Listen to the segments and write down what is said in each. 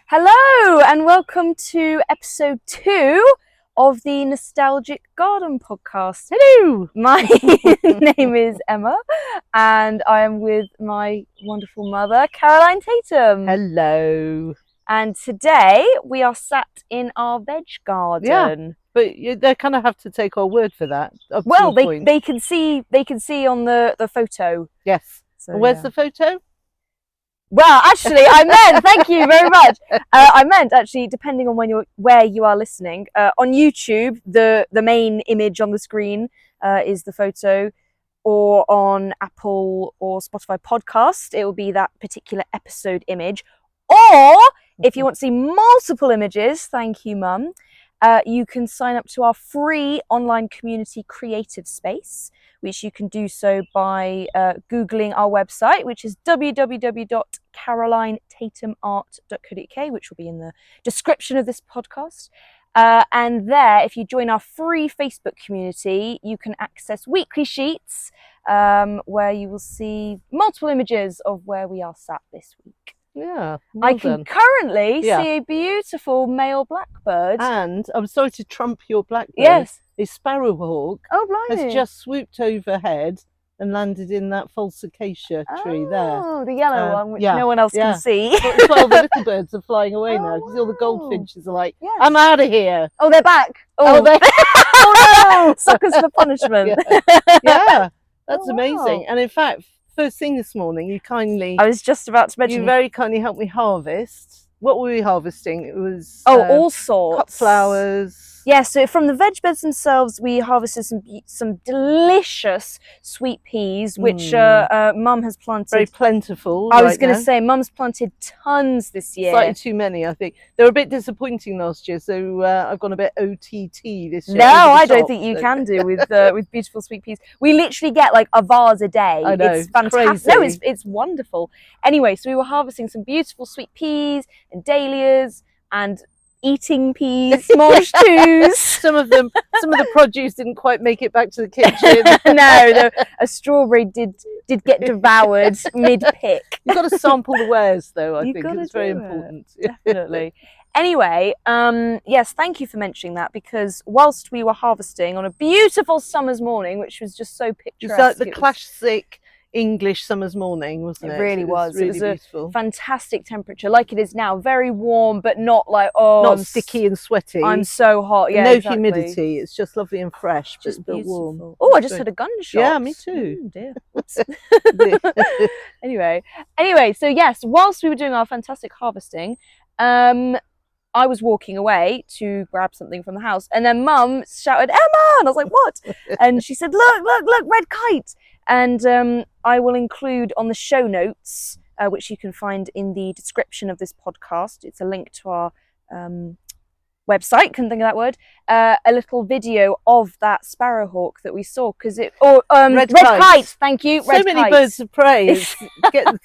Hello and welcome to episode 2 of the Nostalgic Garden podcast. Hello! My name is Emma and I am with my wonderful mother, Caroline Tatum. Hello. And today we are sat in our veg garden. But they kind of have to take our word for that. Well, they can see on the photo. Yes. So, Where's the photo? Well, actually, I meant, thank you very much. I meant actually, depending on where you are listening, on YouTube, the main image on the screen is the photo, or on Apple or Spotify podcast, it will be that particular episode image. Or if you want to see multiple images, thank you, Mum, you can sign up to our free online community creative space, which you can do so by Googling our website, which is www.carolinetatumart.co.uk, which will be in the description of this podcast. And there, if you join our free Facebook community, you can access weekly sheets where you will see multiple images of where we are sat this week. Yeah, I can currently see a beautiful male blackbird. And I'm sorry to trump your blackbird. Yes. A sparrowhawk blimey. has just swooped overhead and landed in that false acacia tree there. Oh, the yellow one, which no one else can see. Well, the little birds are flying away now because all the goldfinches are like, yes. I'm out of here. Oh, they're back. Oh, oh no! Suckers for punishment. Yeah, that's amazing. Wow. And in fact, first thing this morning, I was just about to mention. You very kindly helped me harvest. What were we harvesting? It was all sorts. Cut flowers. Yeah, so from the veg beds themselves, we harvested some delicious sweet peas, which Mum has planted. Very plentiful. I was going to say, Mum's planted tons this year. Slightly too many, I think. They were a bit disappointing last year, so I've gone a bit OTT this year. No, I don't think you can do with beautiful sweet peas. We literally get like a vase a day. I know, it's fantastic. crazy. No, it's wonderful. Anyway, so we were harvesting some beautiful sweet peas and dahlias and eating peas, mange tous. Some of the produce didn't quite make it back to the kitchen. No, a strawberry did get devoured mid-pick. You've got to sample the wares, though. I think it's very important. Definitely. Anyway, yes, thank you for mentioning that, because whilst we were harvesting on a beautiful summer's morning, which was just so picturesque. It's like the classic English summer's morning, wasn't it? It really was. Really it was beautiful. A fantastic temperature, like it is now. Very warm, but not like I'm sticky and sweaty. I'm so hot. Yeah, no exactly. humidity. It's just lovely and fresh, just but warm. Oh, I just had a gunshot. Yeah, me too. Oh, dear. Whoops. Anyway, so yes, whilst we were doing our fantastic harvesting, I was walking away to grab something from the house, and then Mum shouted, "Emma!" And I was like, "What?" And she said, "Look, red kite!" And I will include on the show notes, which you can find in the description of this podcast. It's a link to our website, couldn't think of that word, a little video of that sparrowhawk that we saw, because red kite, thank you. So many birds of prey.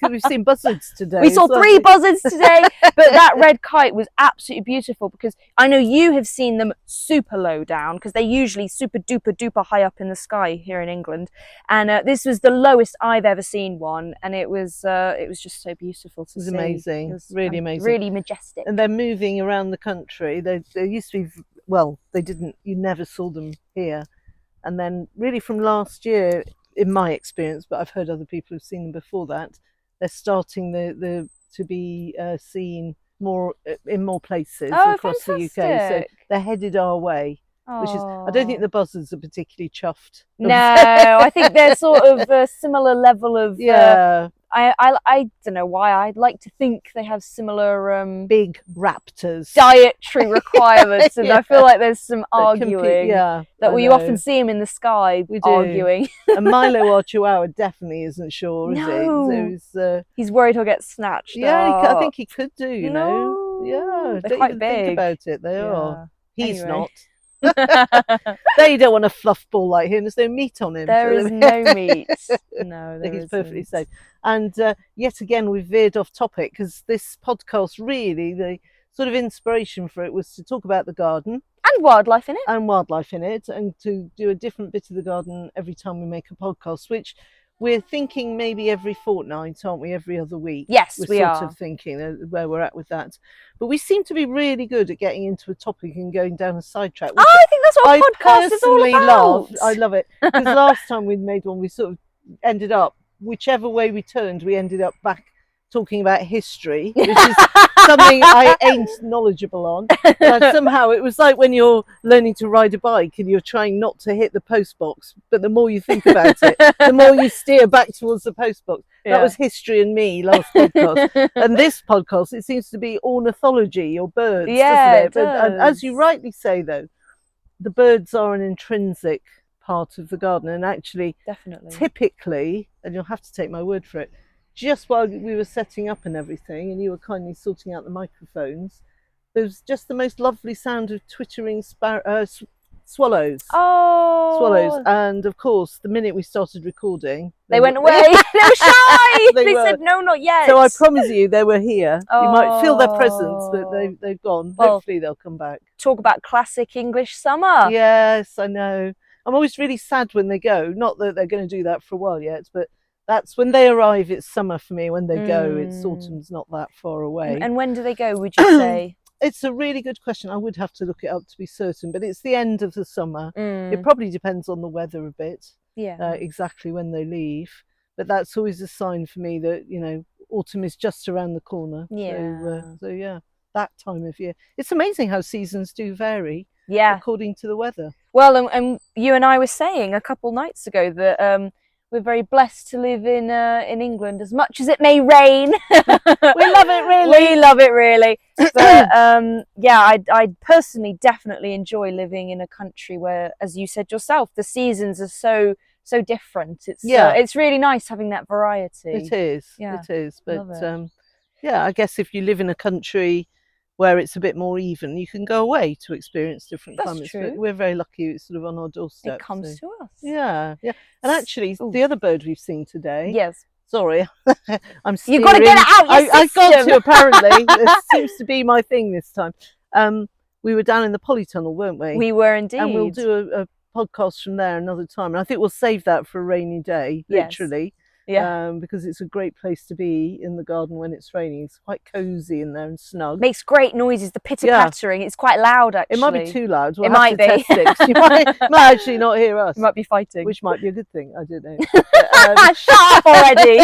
We've seen buzzards today. We saw 3 buzzards today, but that red kite was absolutely beautiful, because I know you have seen them super low down, because they're usually super duper duper high up in the sky here in England, and this was the lowest I've ever seen one, and it was just so beautiful to see. It was amazing. It was really amazing, really majestic. And they're moving around the country. There used to be, you never saw them here, and then really from last year, in my experience, but I've heard other people who've seen them before that, they're starting to be seen more in more places across fantastic. the UK. So they're headed our way, which is, I don't think the buzzards are particularly chuffed. No, I think they're sort of a similar level of I don't know why. I'd like to think they have similar big raptors dietary requirements, and I feel like there's some arguing that we often see them in the sky. We do. Arguing. And Milo, our chihuahua, definitely isn't sure, is he? So he's worried he'll get snatched. Yeah, I think he could do. You know, they're quite big. Think about it. They are. He's not. They don't want a fluff ball like him. There's no meat on him. There is no meat. No, he's perfectly safe. And yet again, we've veered off topic, because this podcast, really, the sort of inspiration for it was to talk about the garden and wildlife in it, and to do a different bit of the garden every time we make a podcast, which we're thinking maybe every fortnight, aren't we? Every other week. Yes, we're we sort are. of thinking where we're at with that. But we seem to be really good at getting into a topic and going down a sidetrack. Oh, I think that's what a podcast is all personally about. I love it. Because last time we made one, we sort of ended up, whichever way we turned, we ended up back talking about history, which is something I ain't knowledgeable on. But somehow it was like when you're learning to ride a bike and you're trying not to hit the post box, but the more you think about it, the more you steer back towards the post box. Yeah. That was history and me last podcast. And this podcast, it seems to be ornithology or birds, Yeah, doesn't it? But as you rightly say, though, the birds are an intrinsic part of the garden, and actually, definitely, typically, and you'll have to take my word for it, just while we were setting up and everything, and you were kindly sorting out the microphones, there was just the most lovely sound of twittering swallows. Oh, swallows. And of course, the minute we started recording, they went away. They were shy. They were. said no, not yet. So I promise you, they were here. Oh. You might feel their presence, but they've gone. Well, hopefully they'll come back. Talk about classic English summer. Yes, I know. I'm always really sad when they go. Not that they're going to do that for a while yet, but that's when they arrive, it's summer for me. When they go, it's autumn's not that far away. And when do they go, would you say? It's a really good question. I would have to look it up to be certain, but it's the end of the summer. It probably depends on the weather a bit, exactly when they leave. But that's always a sign for me that, you know, autumn is just around the corner. Yeah. So yeah, that time of year. It's amazing how seasons do vary according to the weather. Well, and you and I were saying a couple nights ago that we're very blessed to live in England, as much as it may rain. We love it, really. We love it, really. But yeah, I personally definitely enjoy living in a country where, as you said yourself, the seasons are so different. It's really nice having that variety. It is. Yeah. It is. But yeah, I guess if you live in a country where it's a bit more even, you can go away to experience different climates. True. But we're very lucky; it's sort of on our doorstep. It comes to us. Yeah, yeah. And actually, the other bird we've seen today. Yes. Sorry, I'm. You've got to get it out. I got to. Apparently, this seems to be my thing this time. We were down in the polytunnel, weren't we? We were indeed. And we'll do a podcast from there another time. And I think we'll save that for a rainy day, literally. Yeah. Because it's a great place to be in the garden when it's raining. It's quite cosy in there and snug. Makes great noises. The pitter-pattering. It's quite loud, actually. It might be too loud. We'll it might be. Test it. You might actually not hear us. You might be fighting. Which might be a good thing. I don't know. Shut up already.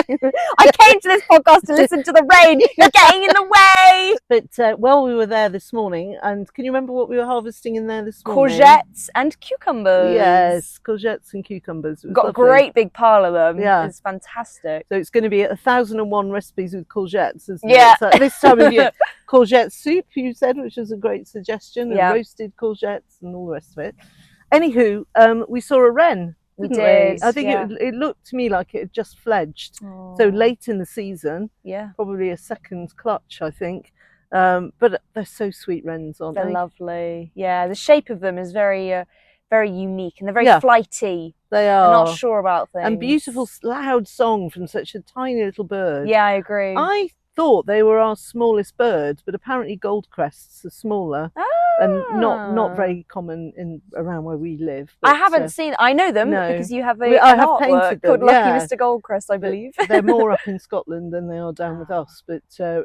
I came to this podcast to listen to the rain. You're getting in the way. But well, we were there this morning, and can you remember what we were harvesting in there this morning? Courgettes and cucumbers. Yes, courgettes and cucumbers. Got lovely. A great big pile of them. Yeah. It's fantastic. So it's going to be 1,001 recipes with courgettes, isn't it? So this time of year, courgette soup, you said, which was a great suggestion, and roasted courgettes and all the rest of it. Anywho, we saw a wren. We did. I think it looked to me like it had just fledged. Oh. So late in the season. Yeah. Probably a second clutch, I think. But they're so sweet, wrens, aren't they? They're lovely. Yeah, the shape of them is very unique, and they're very flighty. They are. They're not sure about things. And beautiful, loud song from such a tiny little bird. Yeah, I agree. I thought they were our smallest bird, but apparently goldcrests are smaller and not very common around where we live. But, I haven't seen. I know them because you have I have artwork painted them, called Lucky Mr. Goldcrest, I believe. They're more up in Scotland than they are down with us. But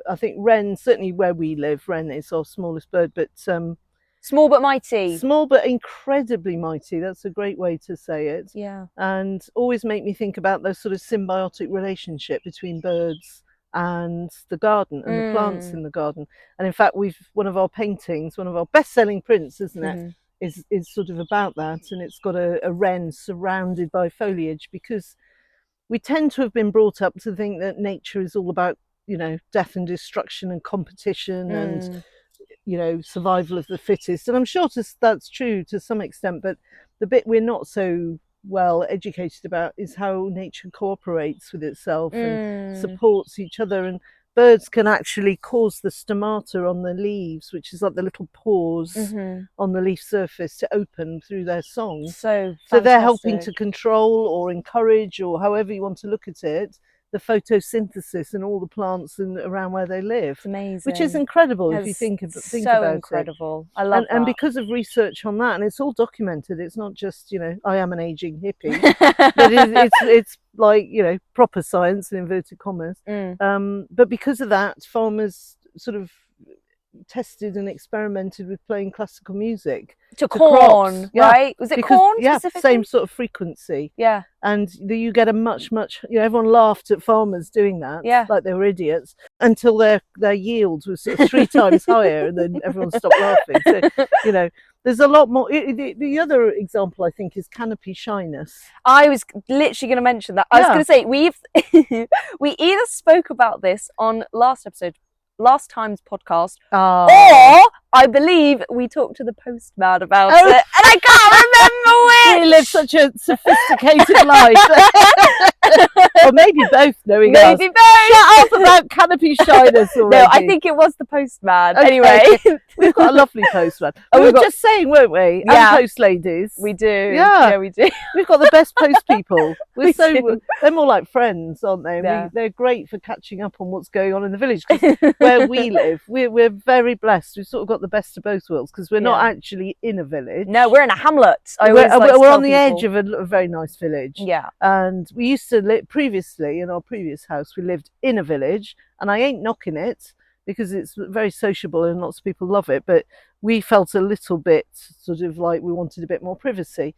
I think wren, certainly where we live, wren is our smallest bird. But small but mighty. Small but incredibly mighty. That's a great way to say it. Yeah. And always make me think about those sort of symbiotic relationship between birds and the garden and the plants in the garden. And in fact, one of our paintings, one of our best-selling prints, isn't it, is sort of about that. And it's got a wren surrounded by foliage, because we tend to have been brought up to think that nature is all about, you know, death and destruction and competition and, you know, survival of the fittest. And I'm sure that's true to some extent, but the bit we're not so well educated about is how nature cooperates with itself and supports each other. And birds can actually cause the stomata on the leaves, which is like the little pores on the leaf surface, to open through their song. So they're helping to control or encourage, or however you want to look at it, the photosynthesis in all the plants and around where they live, It's amazing. which is incredible if you It's think so about incredible. it. I love And that. because of research on that, and it's all documented. It's not just, you know, I am an aging hippie, but it's like, you know, proper science in inverted commas. But because of that, farmers sort of tested and experimented with playing classical music to crops. corn, right? Was it corn specifically? Same sort of frequency. Yeah. And you get a much, you know, everyone laughed at farmers doing that, like they were idiots, until their yields was sort of 3 times higher, and then everyone stopped laughing. So, you know, there's a lot more. The other example, I think, is canopy shyness. I was literally going to mention that. I was going to say, we either spoke about this on last time's podcast, or I believe we talked to the postman about it, and I can't remember which. We live such a sophisticated life. Or maybe both, knowing us. Maybe both. Shut up about canopy shyness already. No, I think it was the postman. Okay. Anyway. We've got a lovely postman. We were just saying, weren't we? Yeah. And post ladies. We do. Yeah, we do. We've got the best post people. Do. They're more like friends, aren't they? Yeah. They're great for catching up on what's going on in the village. 'Cause where we live, we're very blessed. We've sort of got the best of both worlds, because we're not actually in a village. No, we're in a hamlet. We're on the edge of a very nice village. Yeah. And we used to live previously in our previous house. We lived in a village, and I ain't knocking it, because it's very sociable and lots of people love it, but we felt a little bit sort of like we wanted a bit more privacy.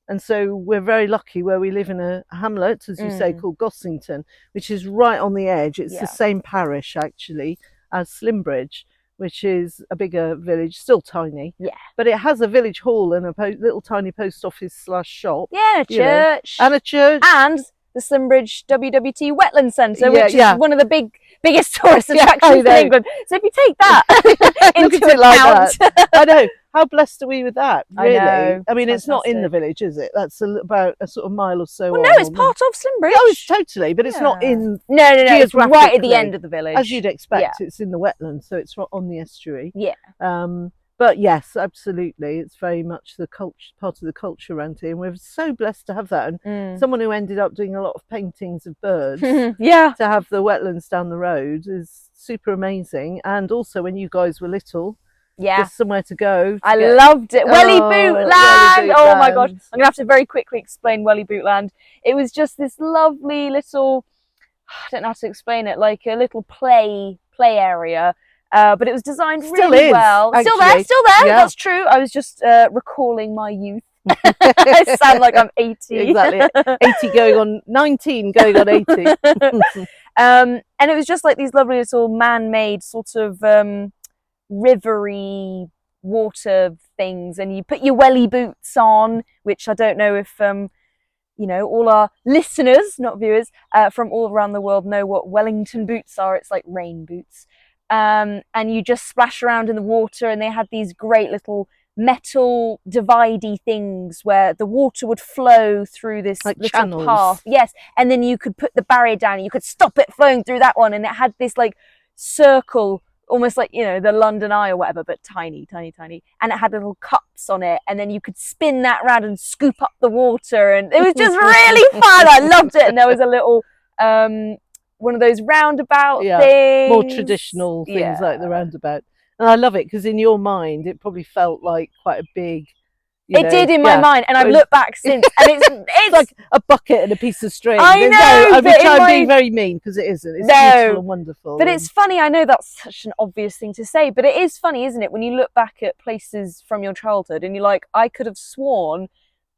And so we're very lucky where we live in a hamlet, as you say, called Gossington, which is right on the edge. It's the same parish, actually, as Slimbridge, which is a bigger village, still tiny. Yeah. But it has a village hall and a little tiny post office / shop. Yeah, and a church. And a church. And the Slimbridge WWT Wetland Centre, which is one of the biggest tourist attractions in England. So if you take that into account, I know. How blessed are we with that? Really? I mean, it's not in the fantastic. village, is it? That's about a sort of mile or so. Well, no, it's part of Slimbridge. Oh, it's totally, but it's not in. No, it's right at the geographically, end of the village. as you'd expect. It's in the wetlands, so it's on the estuary. Yeah. But yes, absolutely, it's very much the culture, part of the culture around here, and we're so blessed to have that. And someone who ended up doing a lot of paintings of birds, to have the wetlands down the road is super amazing. And also, when you guys were little, just somewhere to go. I loved it. Welly Boot Land. Oh my gosh, I'm gonna have to very quickly explain Welly Boot Land. It was just this lovely little, I don't know how to explain it, like a little play area. But it was designed really well. Actually. Still there. Yeah. That's true. I was just recalling my youth. I sound like I'm 80. Exactly. 80 going on 19, going on 80. And it was just like these lovely little man-made sort of rivery water things, and you put your welly boots on, which I don't know if you know, all our listeners, not viewers, from all around the world know what Wellington boots are. It's like rain boots. And you just splash around in the water, and they had these great little metal dividey things where the water would flow through this like little channels. path. Yes, and then you could put the barrier down and you could stop it flowing through that one, and it had this like circle, almost like, you know, the London Eye or whatever, but tiny, and it had little cups on it, and then you could spin that around and scoop up the water, and it was just really fun. I loved it. And there was a little one of those roundabout things, more traditional things like the roundabout. And I love it because in your mind it probably felt like quite a big, it did in my mind, and I've looked back since, and it's like a bucket and a piece of string. I know, I'm being very mean, because it isn't. It's beautiful and wonderful. But it's funny, I know that's such an obvious thing to say, but it is funny, isn't it, when you look back at places from your childhood and you're like, I could have sworn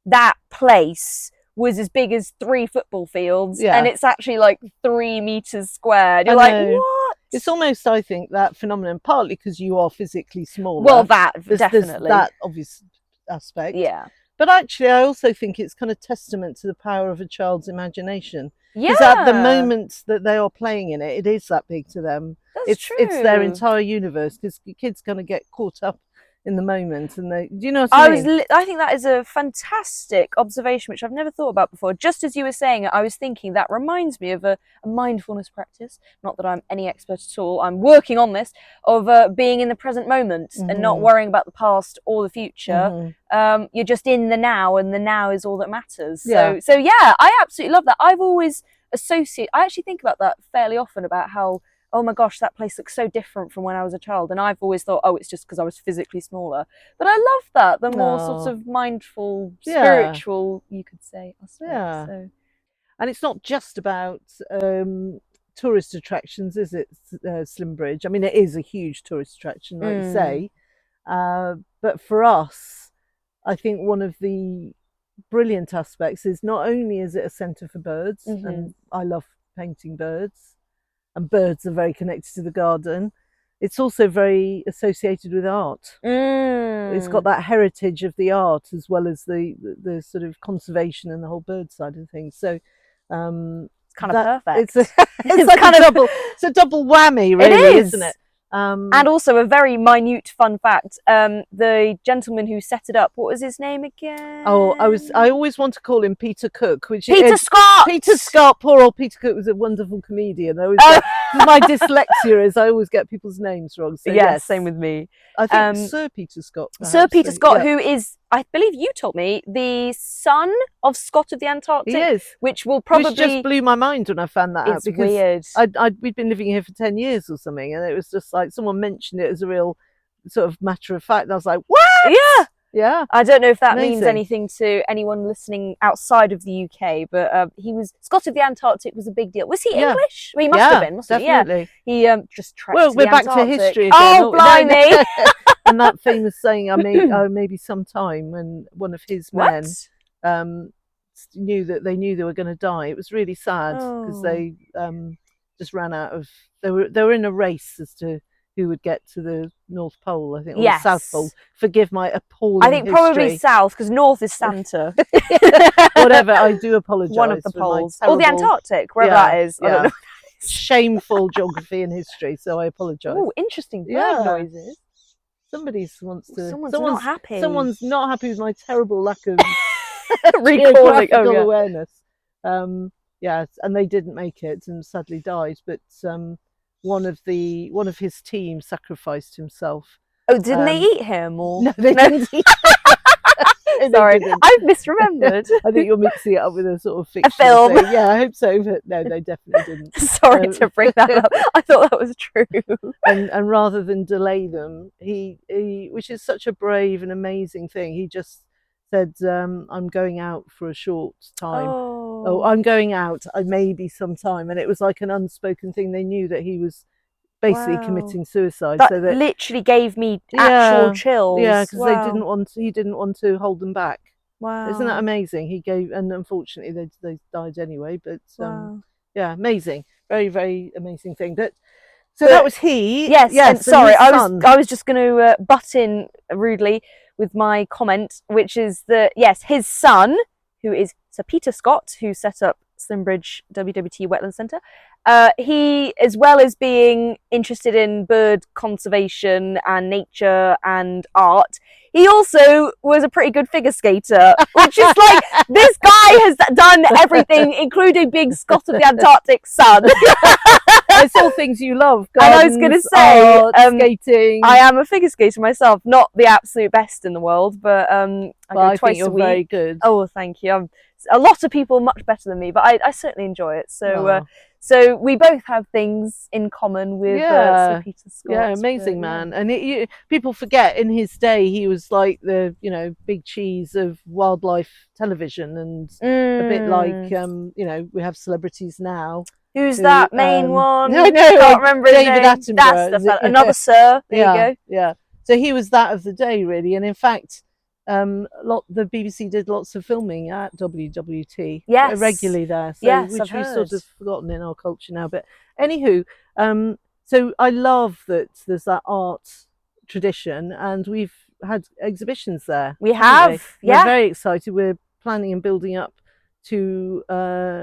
that place was as big as 3 football fields, and it's actually like 3 meters squared. You're like, what? It's almost, I think, that phenomenon, partly because you are physically smaller. Well, definitely. There's that obvious aspect. Yeah. But actually, I also think it's kind of testament to the power of a child's imagination. Yeah. Because at the moment that they are playing in it, it is that big to them. That's true. It's their entire universe, because kids kind of get caught up in the moment, and do you know what I mean? I think that is a fantastic observation, which I've never thought about before. Just as you were saying it, I was thinking that reminds me of a mindfulness practice. Not that I'm any expert at all. I'm working on this, of being in the present moment and not worrying about the past or the future. You're just in the now, and the now is all that matters. So yeah, I absolutely love that. I've always associate. I actually think about that fairly often, about how, oh my gosh, that place looks so different from when I was a child. And I've always thought, oh, it's just because I was physically smaller. But I love that, the more sort of mindful, spiritual, you could say, aspect. Yeah. So. And it's not just about tourist attractions, is it, Slimbridge? I mean, it is a huge tourist attraction, like you say. But for us, I think one of the brilliant aspects is not only is it a centre for birds, and I love painting birds, and birds are very connected to the garden, it's also very associated with art. It's got that heritage of the art as well as the sort of conservation and the whole bird side of things. So it's kind of perfect. It's like kind of it's a double whammy, really, isn't it? And also a very minute fun fact: the gentleman who set it up, what was his name again? Oh, I always want to call him Peter Cook, which Peter Scott. Peter Scott, poor old Peter Cook was a wonderful comedian. I always my dyslexia is I always get people's names wrong. So yes, same with me. I think Sir Peter Scott. Perhaps. Sir Peter Scott, who is, I believe you told me, the son of Scott of the Antarctic. He is. Which will probably... Which just blew my mind when I found that out. Because weird. we'd been living here for 10 years or something, and it was just like someone mentioned it as a real sort of matter of fact. And I was like, what? Yeah. Yeah. I don't know if that means anything to anyone listening outside of the UK, but he was... Scott of the Antarctic was a big deal. Was he English? Well, he must have been, mustn't he? Definitely. Yeah. He just trekked to the back Antarctic. to history again. Oh, blimey! And that famous saying, maybe sometime, when one of his men knew they were going to die. It was really sad because they just ran out of... They were in a race as to who would get to the North Pole, I think, or the South Pole. Forgive my appalling I think probably South, because North is Santa. Whatever, I do apologise. One of the poles. Or the Antarctic, wherever that is. I don't know. Shameful geography and history, so I apologise. Oh, interesting bird noises. Someone's not happy. Someone's not happy with my terrible lack of geographical awareness. Yes, and they didn't make it and sadly died. But one of his team sacrificed himself. Oh, didn't they eat him? Or no, they didn't eat him. Sorry, I've misremembered. I think you're mixing it up with a sort of fiction film. Thing. Yeah, I hope so. But no, they definitely didn't. Sorry to bring that up. I thought that was true. And rather than delay them, he which is such a brave and amazing thing, he just said, I'm going out for a short time. Oh, I'm going out, maybe sometime. And it was like an unspoken thing. They knew that he was basically committing suicide. That literally gave me actual chills. Yeah, because he didn't want to hold them back. Wow. Isn't that amazing? He gave, and unfortunately they died anyway, but yeah, amazing. Very, very amazing thing. So that was he. Yes, yes. Sorry, I was just going to butt in rudely with my comment, which is that, yes, his son, who is Sir Peter Scott, who set up Slimbridge WWT Wetland Centre, he, as well as being interested in bird conservation and nature and art, he also was a pretty good figure skater, which is like, this guy has done everything, including being Scott of the Antarctic son. It's all things you love. Gardens, and I was going to say, art, skating. I am a figure skater myself, not the absolute best in the world, but I go twice a week. Very good. Oh, thank you. A lot of people much better than me, but I certainly enjoy it. So, so we both have things in common with Sir Peter Scott. Yeah, amazing man. And people forget, in his day he was like the big cheese of wildlife television, and a bit like we have celebrities now. Who's that main one? I know, can't remember his David name. Attenborough. That's another Sir. There you go. Yeah. So he was that of the day, really. And in fact, the BBC did lots of filming at WWT. Yes. Regularly there. So, which we've sort of forgotten in our culture now. But anywho, so I love that there's that art tradition, and we've had exhibitions there. We have. We're very excited. We're planning and building up to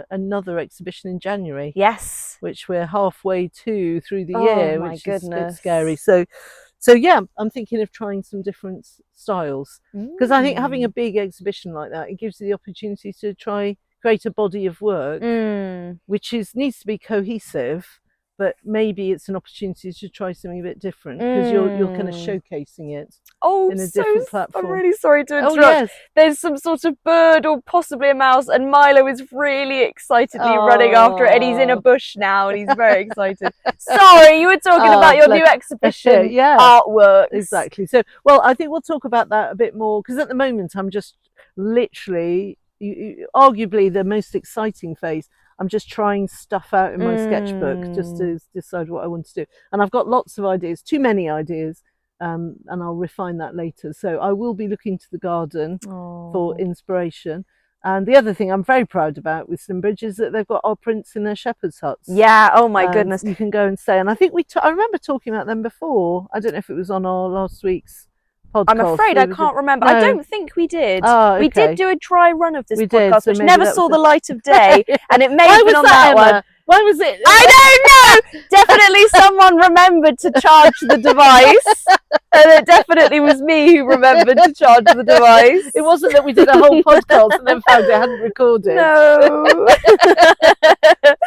another exhibition in January. Yes. Which we're halfway through the year, which is a bit scary. So yeah, I'm thinking of trying some different styles, because I think having a big exhibition like that, it gives you the opportunity to create a body of work, which needs to be cohesive, but maybe it's an opportunity to try something a bit different, because you're kind of showcasing it in a different platform. I'm really sorry to interrupt. Oh, yes. There's some sort of bird or possibly a mouse, and Milo is really excitedly running after it, and he's in a bush now, and he's very excited. Sorry, you were talking about your new exhibition artwork. Exactly. So, well, I think we'll talk about that a bit more, because at the moment I'm just literally, arguably the most exciting phase. I'm just trying stuff out in my sketchbook just to decide what I want to do. And I've got lots of ideas, too many ideas, and I'll refine that later. So I will be looking to the garden for inspiration. And the other thing I'm very proud about with Slimbridge is that they've got our prints in their shepherd's huts. Yeah, oh my goodness. You can go and stay. And I think I remember talking about them before. I don't know if it was on our last week's podcast. I'm afraid I can't remember. No. I don't think we did. Oh, okay. We did do a dry run of this podcast, so which never saw the light of day, and it may Why have been was on that one. Why was it? I don't know! Definitely someone remembered to charge the device, and it definitely was me who remembered to charge the device. It wasn't that we did a whole podcast and then found it hadn't recorded. No.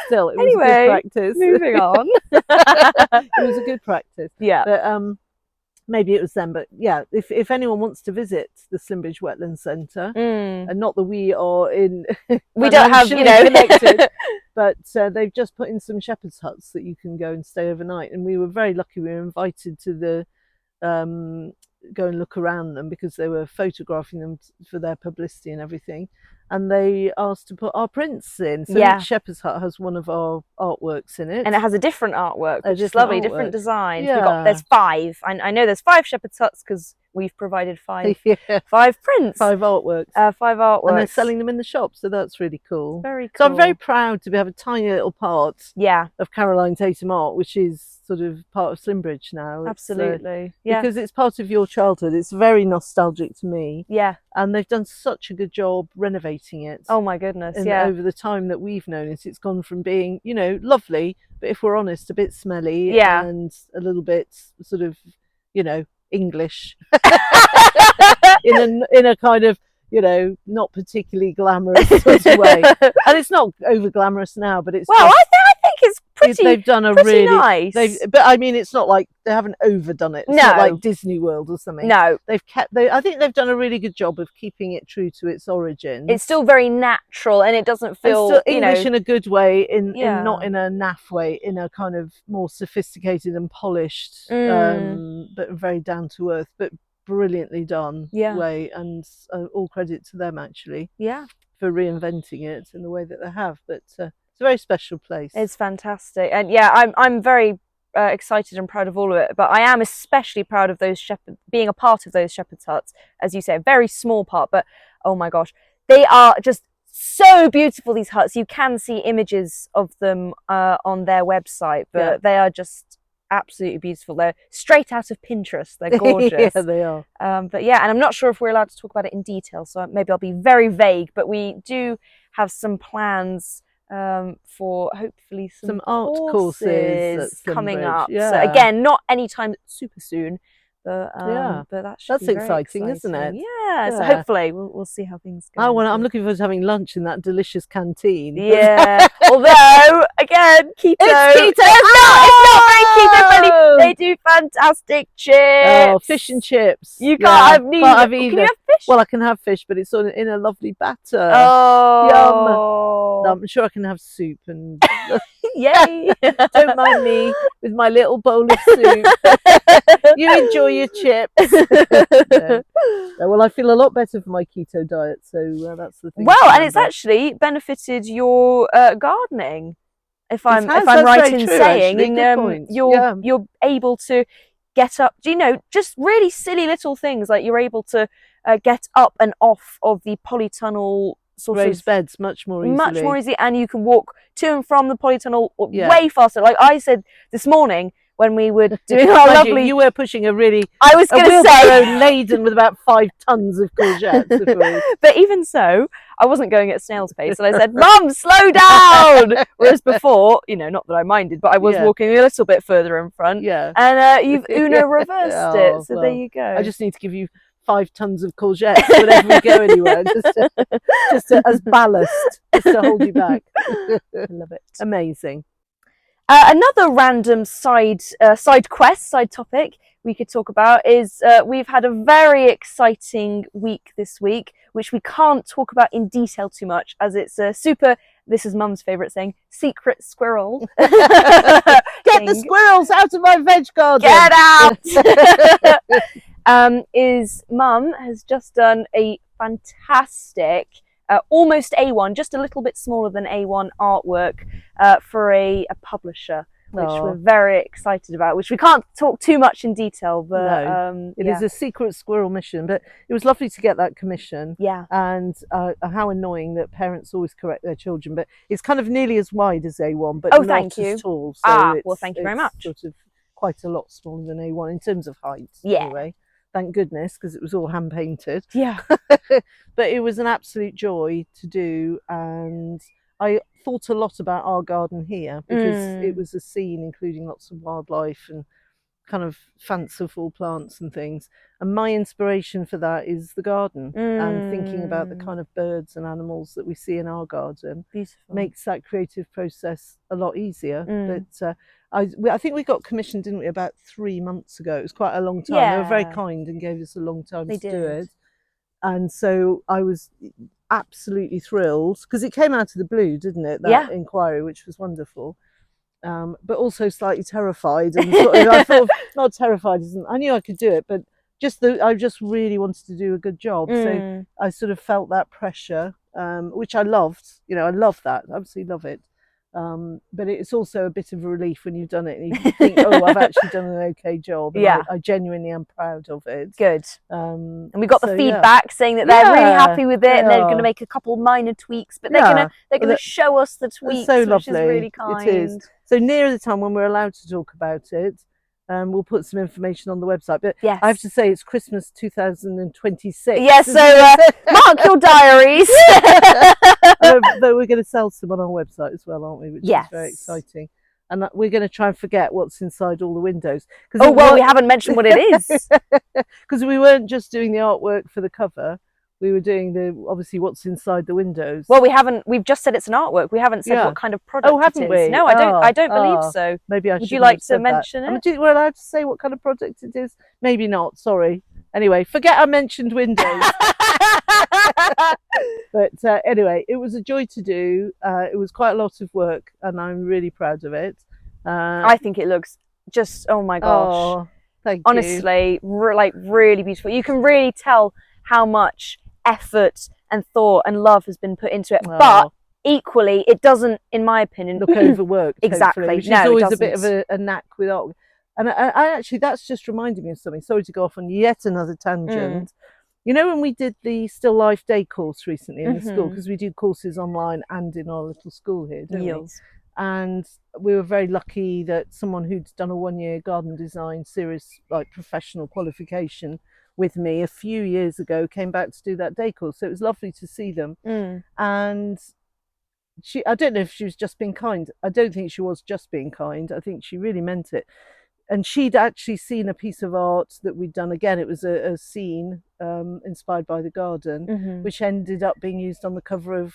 Still, it was a good practice. Moving on. It was a good practice. Yeah. But, maybe it was them, but yeah, if anyone wants to visit the Slimbridge Wetland Centre, and not that we are in, we don't have, connected, but they've just put in some shepherd's huts that you can go and stay overnight, and we were very lucky. We were invited to the go and look around them because they were photographing them for their publicity and everything, and they asked to put our prints in. So each shepherd's hut has one of our artworks in it, and it has a different artwork, which is lovely, different designs. Yeah. There's 5. I know there's 5 shepherd's huts because we've provided 5 5 prints, 5 artworks, 5 artworks, and they're selling them in the shop, so that's really cool. Very cool. So I'm very proud to have a tiny little part of Caroline Tatum art, which is sort of part of Slimbridge now. Absolutely. Because it's part of your childhood. It's very nostalgic to me. Yeah. And they've done such a good job renovating it. Oh my goodness, and over the time that we've known it, it's gone from being, lovely, but if we're honest, a bit smelly and a little bit sort of, English in a kind of, not particularly glamorous sort of way. And it's not over glamorous now, but it's I think it's pretty. They've done a pretty really nice. But I mean, it's not like they haven't overdone it. It's not like Disney World or something. No, I think they've done a really good job of keeping it true to its origins. It's still very natural, and it doesn't feel still English in a good way, in not in a naff way, in a kind of more sophisticated and polished, but very down to earth, but brilliantly done way. And all credit to them actually. Yeah. For reinventing it in the way that they have. But it's a very special place. It's fantastic, and I'm very excited and proud of all of it. But I am especially proud of being a part of those shepherd's huts, as you say, a very small part. But oh my gosh, they are just so beautiful, these huts. You can see images of them on their website, but they are just absolutely beautiful. They're straight out of Pinterest. They're gorgeous. Yeah, they are. But yeah, and I'm not sure if we're allowed to talk about it in detail, so maybe I'll be very vague, but we do have some plans for hopefully some art courses coming up. Yeah. So again, not anytime super soon, but that's exciting, isn't it? Yeah. So hopefully we'll see how things go. I'm looking forward to having lunch in that delicious canteen. Yeah. Although again, keto. It's not very keto friendly. They do fantastic chips. Oh, fish and chips. You can't have neither. Can you have fish? Well, I can have fish, but it's sort of in a lovely batter. Oh, yum! I'm sure I can have soup and. Yay! Don't mind me with my little bowl of soup. You enjoy your chips. Well, I feel a lot better for my keto diet, so that's the thing. Well, and it's actually benefited your gardening. If I'm right in saying, you're able to get up. Just really silly little things like you're able to get up and off of the polytunnel. Raised beds much more easily, and you can walk to and from the polytunnel way faster. Like I said this morning when we were doing our lovely, you were pushing a really. I was going to say laden with about 5 tons of courgettes. But even so, I wasn't going at snail's pace, and I said, "Mum, slow down." Whereas before, not that I minded, but I was walking a little bit further in front. Yeah, and you've reversed it. So there you go. I just need to give you 5 tons of courgettes whenever we go anywhere, just as ballast, just to hold you back. I love it. Amazing. Another random side quest, side topic we could talk about is we've had a very exciting week this week, which we can't talk about in detail too much, as it's a super, this is Mum's favourite saying, secret squirrel. Get the squirrels out of my veg garden! Get out! Is Mum has just done a fantastic, almost A1, just a little bit smaller than A1 artwork for a publisher, which we're very excited about, which we can't talk too much in detail, but no, it is a secret squirrel mission, but it was lovely to get that commission. Yeah. And how annoying that parents always correct their children, but it's kind of nearly as wide as A1, but not as tall. So well, thank you very much. Sort of quite a lot smaller than A1 in terms of height. Yeah. Anyway, thank goodness, because it was all hand painted. Yeah. But it was an absolute joy to do, and I thought a lot about our garden here because it was a scene including lots of wildlife and kind of fanciful plants and things, and my inspiration for that is the garden and thinking about the kind of birds and animals that we see in our garden. Beautiful. Makes that creative process a lot easier. But I think we got commissioned, didn't we, about 3 months ago. It was quite a long time. They were very kind and gave us a long time to do it, and so I was absolutely thrilled because it came out of the blue, didn't it, that inquiry, which was wonderful. But also slightly terrified, and sort of, I thought, not terrified, I knew I could do it, but I just really wanted to do a good job. So I sort of felt that pressure, which I loved. I love that, absolutely love it. But it's also a bit of a relief when you've done it and you think, oh, I've actually done an okay job. And I genuinely am proud of it. Good. And we got the feedback saying that they're really happy with it, and they're going to make a couple minor tweaks, but they're going to show us the tweaks, which is really kind. It is. So nearer the time when we're allowed to talk about it, we'll put some information on the website. But I have to say, it's Christmas 2026. Yes, so mark your diaries. But we're going to sell some on our website as well, aren't we? Which is very exciting. And we're going to try and forget what's inside all the windows. We haven't mentioned what it is. Because we weren't just doing the artwork for the cover. We were doing obviously what's inside the windows. Well, we've just said it's an artwork. We haven't said what kind of product haven't it is. We? No, I don't believe so. Maybe I should. Would you like to mention it? We're allowed to say what kind of product it is? Maybe not, sorry. Anyway, forget I mentioned windows. But anyway, it was a joy to do. It was quite a lot of work, and I'm really proud of it. I think it looks just, oh my gosh. Thank you. Honestly, really beautiful. You can really tell how much effort and thought and love has been put into it, but equally it doesn't, in my opinion, look overworked. Exactly. Which is always a bit of a knack with art. And I actually, that's just reminded me of something. Sorry to go off on yet another tangent. You know, when we did the Still Life Day course recently in the school, because we do courses online and in our little school here, don't we? And we were very lucky that someone who'd done a 1-year garden design serious, professional qualification with me a few years ago came back to do that day course. So it was lovely to see them. And I don't know if she was just being kind. I don't think she was just being kind. I think she really meant it. And she'd actually seen a piece of art that we'd done. Again, it was a scene inspired by the garden, which ended up being used on the cover of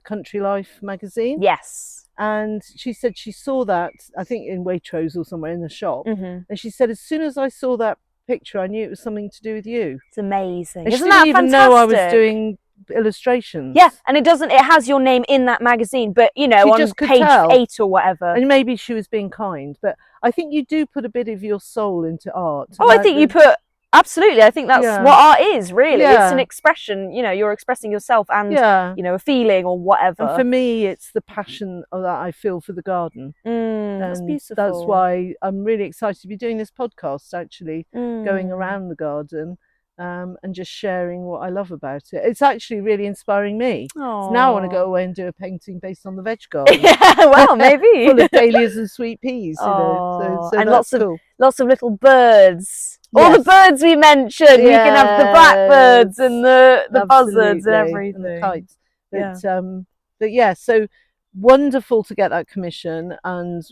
Country Life magazine. Yes. And she said she saw that, I think in Waitrose or somewhere in the shop. And she said, as soon as I saw that picture, I knew it was something to do with you. It's amazing. And Isn't she that didn't even know I was doing illustrations. Yeah, and it has your name in that magazine, but on page 8 or whatever. And maybe she was being kind, but I think you do put a bit of your soul into art. I think you put, absolutely, I think that's what art is, really. It's an expression, you're expressing yourself and a feeling or whatever. And for me, it's the passion that I feel for the garden. That's beautiful. That's why I'm really excited to be doing this podcast, actually, going around the garden. And just sharing what I love about it. It's actually really inspiring me. So now I want to go away and do a painting based on the veg garden. Well, maybe. Full of dahlias and sweet peas. So and lots of little birds. All the birds we mentioned. We can have the blackbirds and the buzzards and everything. And the kites. But yeah, so wonderful to get that commission, and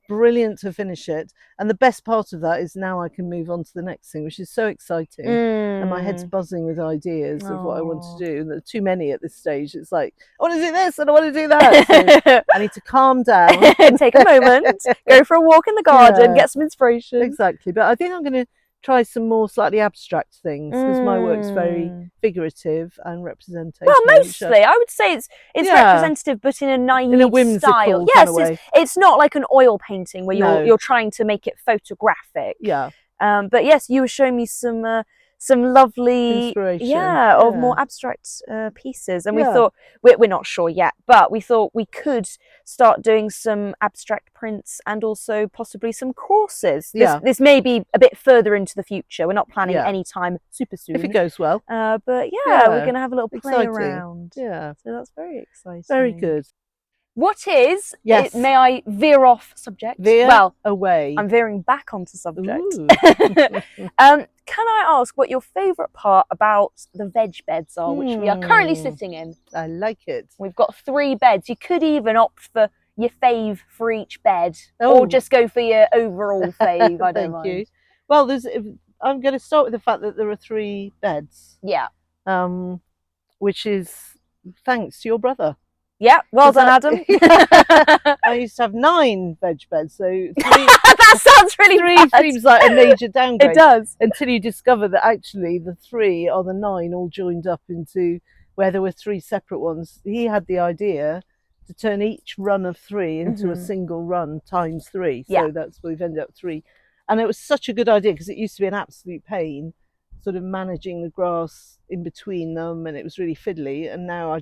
brilliant to finish it. And the best part of that is now I can move on to the next thing, which is so exciting. And my head's buzzing with ideas of what I want to do. And there are too many at this stage. It's like, I want to do this and I want to do that. So I need to calm down. Take a moment, go for a walk in the garden, get some inspiration. Exactly. But I think I'm going to try some more slightly abstract things, because my work's very figurative and representational. Well, mostly I would say it's representative, but in a naive in a whimsical style. kind of way. It's not like an oil painting where you're trying to make it photographic. Yeah. But yes, you were showing me some lovely of more abstract pieces, and we thought we're not sure yet, but we thought we could start doing some abstract prints and also possibly some courses. This may be a bit further into the future. We're not planning any time super soon if it goes well, but we're gonna have a little play around. So that's very exciting. Very good. What is, yes, may I veer off subject? Veer away. I'm veering back onto subject. Can I ask what your favourite part about the veg beds are, which we are currently sitting in? I like it. We've got 3 beds. You could even opt for your fave for each bed, or just go for your overall fave. I don't mind. You. Well, I'm going to start with the fact that there are 3 beds. Yeah. Which is thanks to your brother. Yeah, well done, Adam. I used to have 9 veg beds, so 3, that sounds really 3 bad. seems like a major downgrade. It does. Until you discover that actually the 3 are the 9 all joined up into where there were 3 separate ones. He had the idea to turn each run of 3 into a single run times 3. So that's where we've ended up 3. And it was such a good idea, because it used to be an absolute pain sort of managing the grass in between them, and it was really fiddly. And now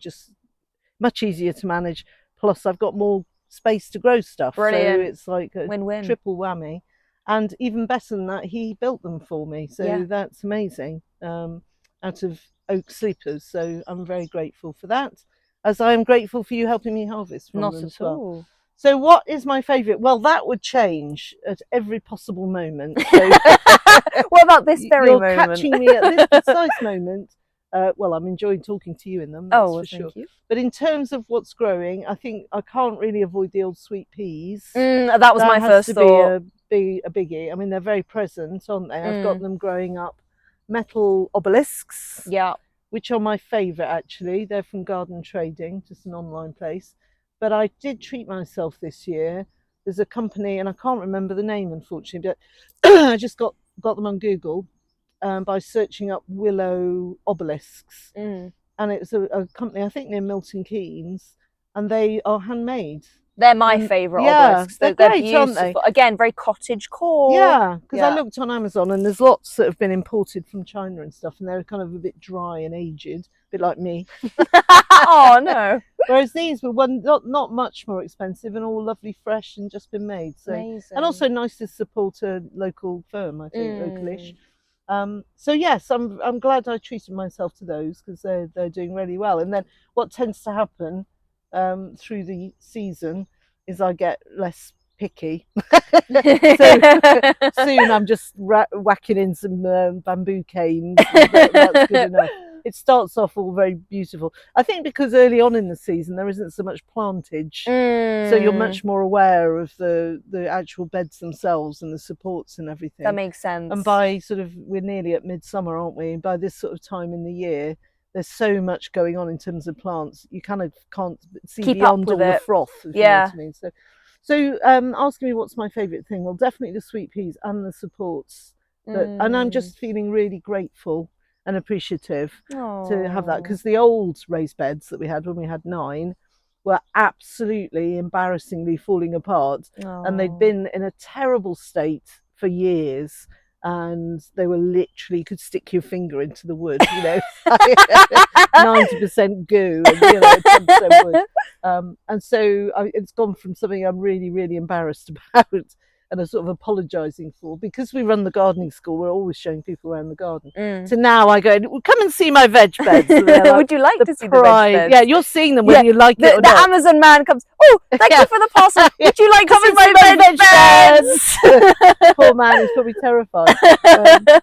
much easier to manage, plus I've got more space to grow stuff. Brilliant. So it's like a win-win, triple whammy. And even better than that, he built them for me, so that's amazing, out of oak sleepers. So I'm very grateful for that, as I am grateful for you helping me harvest from them as well. So what is my favourite? Well, that would change at every possible moment. So what about this very moment? You're catching me at this precise moment. Well, I'm enjoying talking to you in them, that's for sure. You. But in terms of what's growing, I think I can't really avoid the old sweet peas. That was my first thought. Be a biggie. I mean, they're very present, aren't they? I've got them growing up. Metal obelisks, which are my favourite actually. They're from Garden Trading, just an online place. But I did treat myself this year. There's a company, and I can't remember the name, unfortunately, but I just got them on Google. By searching up willow obelisks, and it's a company, I think, near Milton Keynes, and they are handmade. They're my favourite obelisks. They're great, beautiful. Aren't they? Again, very cottage core. Yeah, because I looked on Amazon, and there's lots that have been imported from China and stuff, and they're kind of a bit dry and aged, a bit like me. Oh no! Whereas these were not much more expensive, and all lovely, fresh, and just been made. So, amazing. And also nice to support a local firm, I think, localish. So yes, I'm glad I treated myself to those, because they're doing really well. And then what tends to happen through the season is I get less picky. So soon I'm just whacking in some bamboo canes. That's good enough. It starts off all very beautiful. I think because early on in the season there isn't so much plantage, so you're much more aware of the actual beds themselves and the supports and everything. That makes sense. And by we're nearly at midsummer, aren't we? And by this sort of time in the year, there's so much going on in terms of plants. You kind of can't see beyond all the froth. If you know what I mean. So asking me what's my favourite thing? Well, definitely the sweet peas and the supports. And I'm just feeling really grateful and appreciative to have that, because the old raised beds that we had when we had 9 were absolutely embarrassingly falling apart, and they'd been in a terrible state for years, and they were literally, you could stick your finger into the wood, 90% goo and 10% wood, and so it's gone from something I'm really, really embarrassed about and are sort of apologising for, because we run the gardening school, we're always showing people around the garden. So now I go, well, come and see my veg beds. Like, would you like to see the veg beds? Yeah, you're seeing them whether you like it or not. The Amazon man comes, oh, thank you for the parcel. Would you like to see my veg beds? Poor man, he's probably terrified.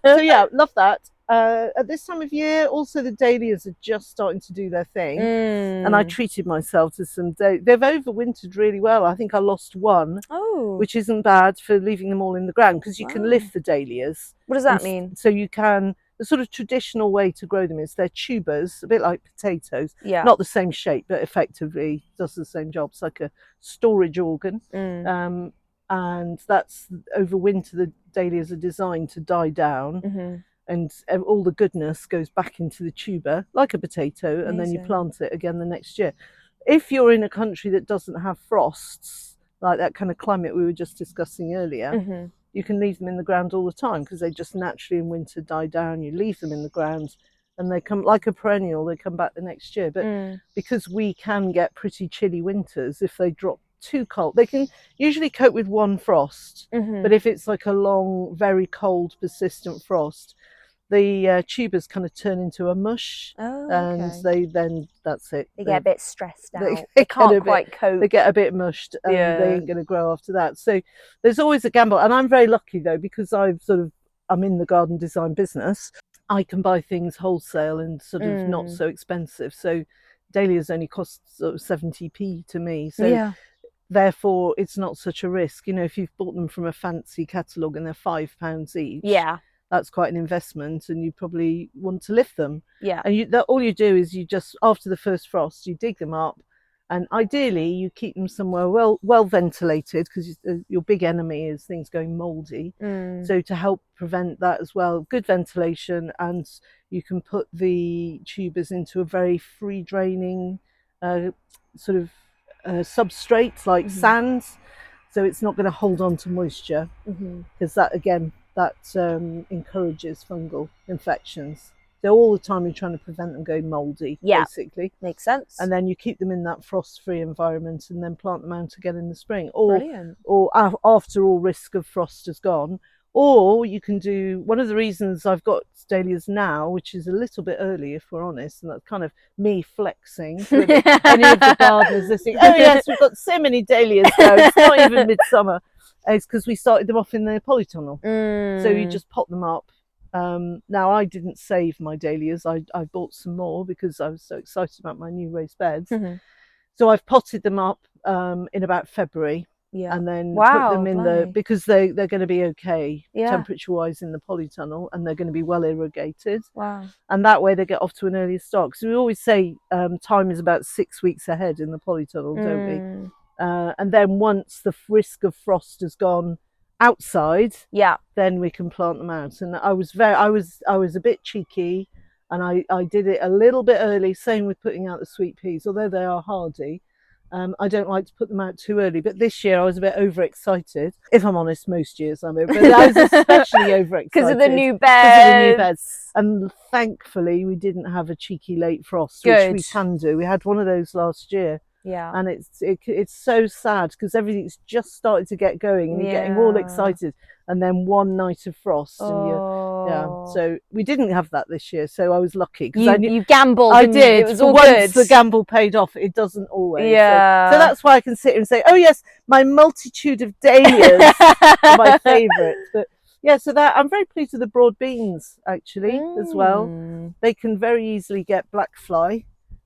So yeah, love that. At this time of year, also the dahlias are just starting to do their thing. And I treated myself to some they've overwintered really well. I think I lost one, which isn't bad for leaving them all in the ground, because you can lift the dahlias. What does that mean? So you can, the sort of traditional way to grow them is they're tubers, a bit like potatoes. Yeah. Not the same shape, but effectively does the same job. It's like a storage organ. And that's over winter the dahlias are designed to die down. And all the goodness goes back into the tuber like a potato. And then you plant it again the next year. If you're in a country that doesn't have frosts, like that kind of climate we were just discussing earlier, you can leave them in the ground all the time, because they just naturally in winter die down. You leave them in the ground and they come like a perennial, they come back the next year. But because we can get pretty chilly winters, if they drop too cold, they can usually cope with one frost. But if it's like a long, very cold, persistent frost, the tubers kind of turn into a mush. And they then, that's it. They get a bit stressed out. They can't quite cope. They get a bit mushed, and they ain't going to grow after that. So there's always a gamble. And I'm very lucky though, because I'm in the garden design business. I can buy things wholesale and sort of not so expensive. So dahlias only cost sort of 70p to me. So therefore it's not such a risk. You know, if you've bought them from a fancy catalogue and they're £5 each, that's quite an investment, and you probably want to lift them. And all you do is you just, after the first frost, you dig them up, and ideally you keep them somewhere well ventilated, because your big enemy is things going mouldy. So to help prevent that as well, good ventilation, and you can put the tubers into a very free draining sort of substrate like sand, so it's not going to hold on to moisture, because that again encourages fungal infections. So all the time you're trying to prevent them going mouldy, basically. Makes sense. And then you keep them in that frost-free environment, and then plant them out again in the spring, or after all risk of frost has gone. Or you can do, one of the reasons I've got dahlias now, which is a little bit early if we're honest, and that's kind of me flexing for any of the gardeners listening. Oh yes, we've got so many dahlias now, it's not even midsummer. It's because we started them off in the polytunnel. So you just pot them up. Now I didn't save my dahlias, I bought some more because I was so excited about my new raised beds. So I've potted them up in about February. And then put them in because they're going to be okay temperature wise in the polytunnel, and they're going to be well irrigated. And that way they get off to an earlier start. So we always say time is about 6 weeks ahead in the polytunnel, don't we? And then once the risk of frost has gone outside, then we can plant them out. And I was a bit cheeky, and I did it a little bit early. Same with putting out the sweet peas, although they are hardy. I don't like to put them out too early, but this year I was a bit overexcited. If I'm honest, most years I'm but I was especially overexcited because of the new beds. And thankfully we didn't have a cheeky late frost, which we can do. We had one of those last year. And it's so sad because everything's just started to get going, and you're getting all excited, and then one night of frost, and so we didn't have that this year, so I was lucky because you gambled. I did. It was all once good. The gamble paid off. It doesn't always. So that's why I can sit here and say, oh yes, my multitude of dahlias are my favourite. But so that I'm very pleased with the broad beans actually as well. They can very easily get black fly.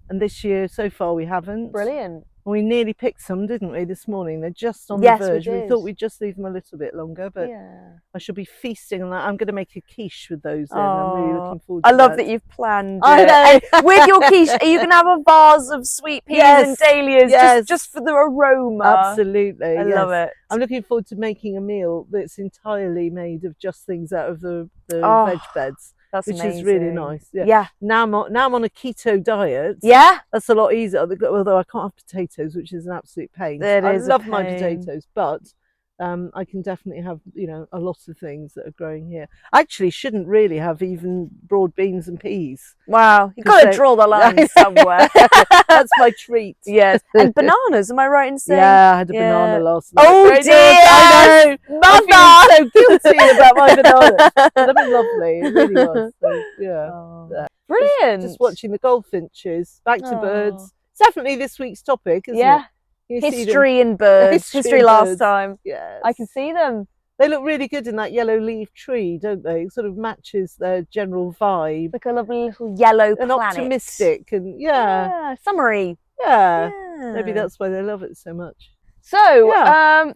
And this year, so far, we haven't. Brilliant. We nearly picked some, didn't we, this morning? They're just on the verge. We thought we'd just leave them a little bit longer, but I shall be feasting on that. I'm going to make a quiche with those in. I'm really looking forward to that. I love that you've planned I know. And with your quiche, are you going to have a vase of sweet peas and dahlias just for the aroma? Absolutely. I love it. I'm looking forward to making a meal that's entirely made of just things out of the veg beds. That's which amazing. is really nice. Now I'm on a keto diet. That's a lot easier. Although I can't have potatoes, which is an absolute pain. I love my potatoes, but I can definitely have a lot of things that are growing here. I actually shouldn't really have even broad beans and peas. Wow, you've got to draw the line somewhere. That's my treat. Yes, and bananas. Am I right in saying? Yeah, I had a banana last night. Oh dear, I know. Mother! I'm feeling so guilty about my bananas. But they've been lovely. It really was. So, brilliant. Just watching the goldfinches. Back to birds. It's definitely this week's topic, isn't it? History and birds. History last time. Yes. I can see them. They look really good in that yellow leaf tree, don't they? It sort of matches their general vibe. Like a lovely little yellow And planet. optimistic and summery. Yeah. Yeah. Maybe that's why they love it so much. So,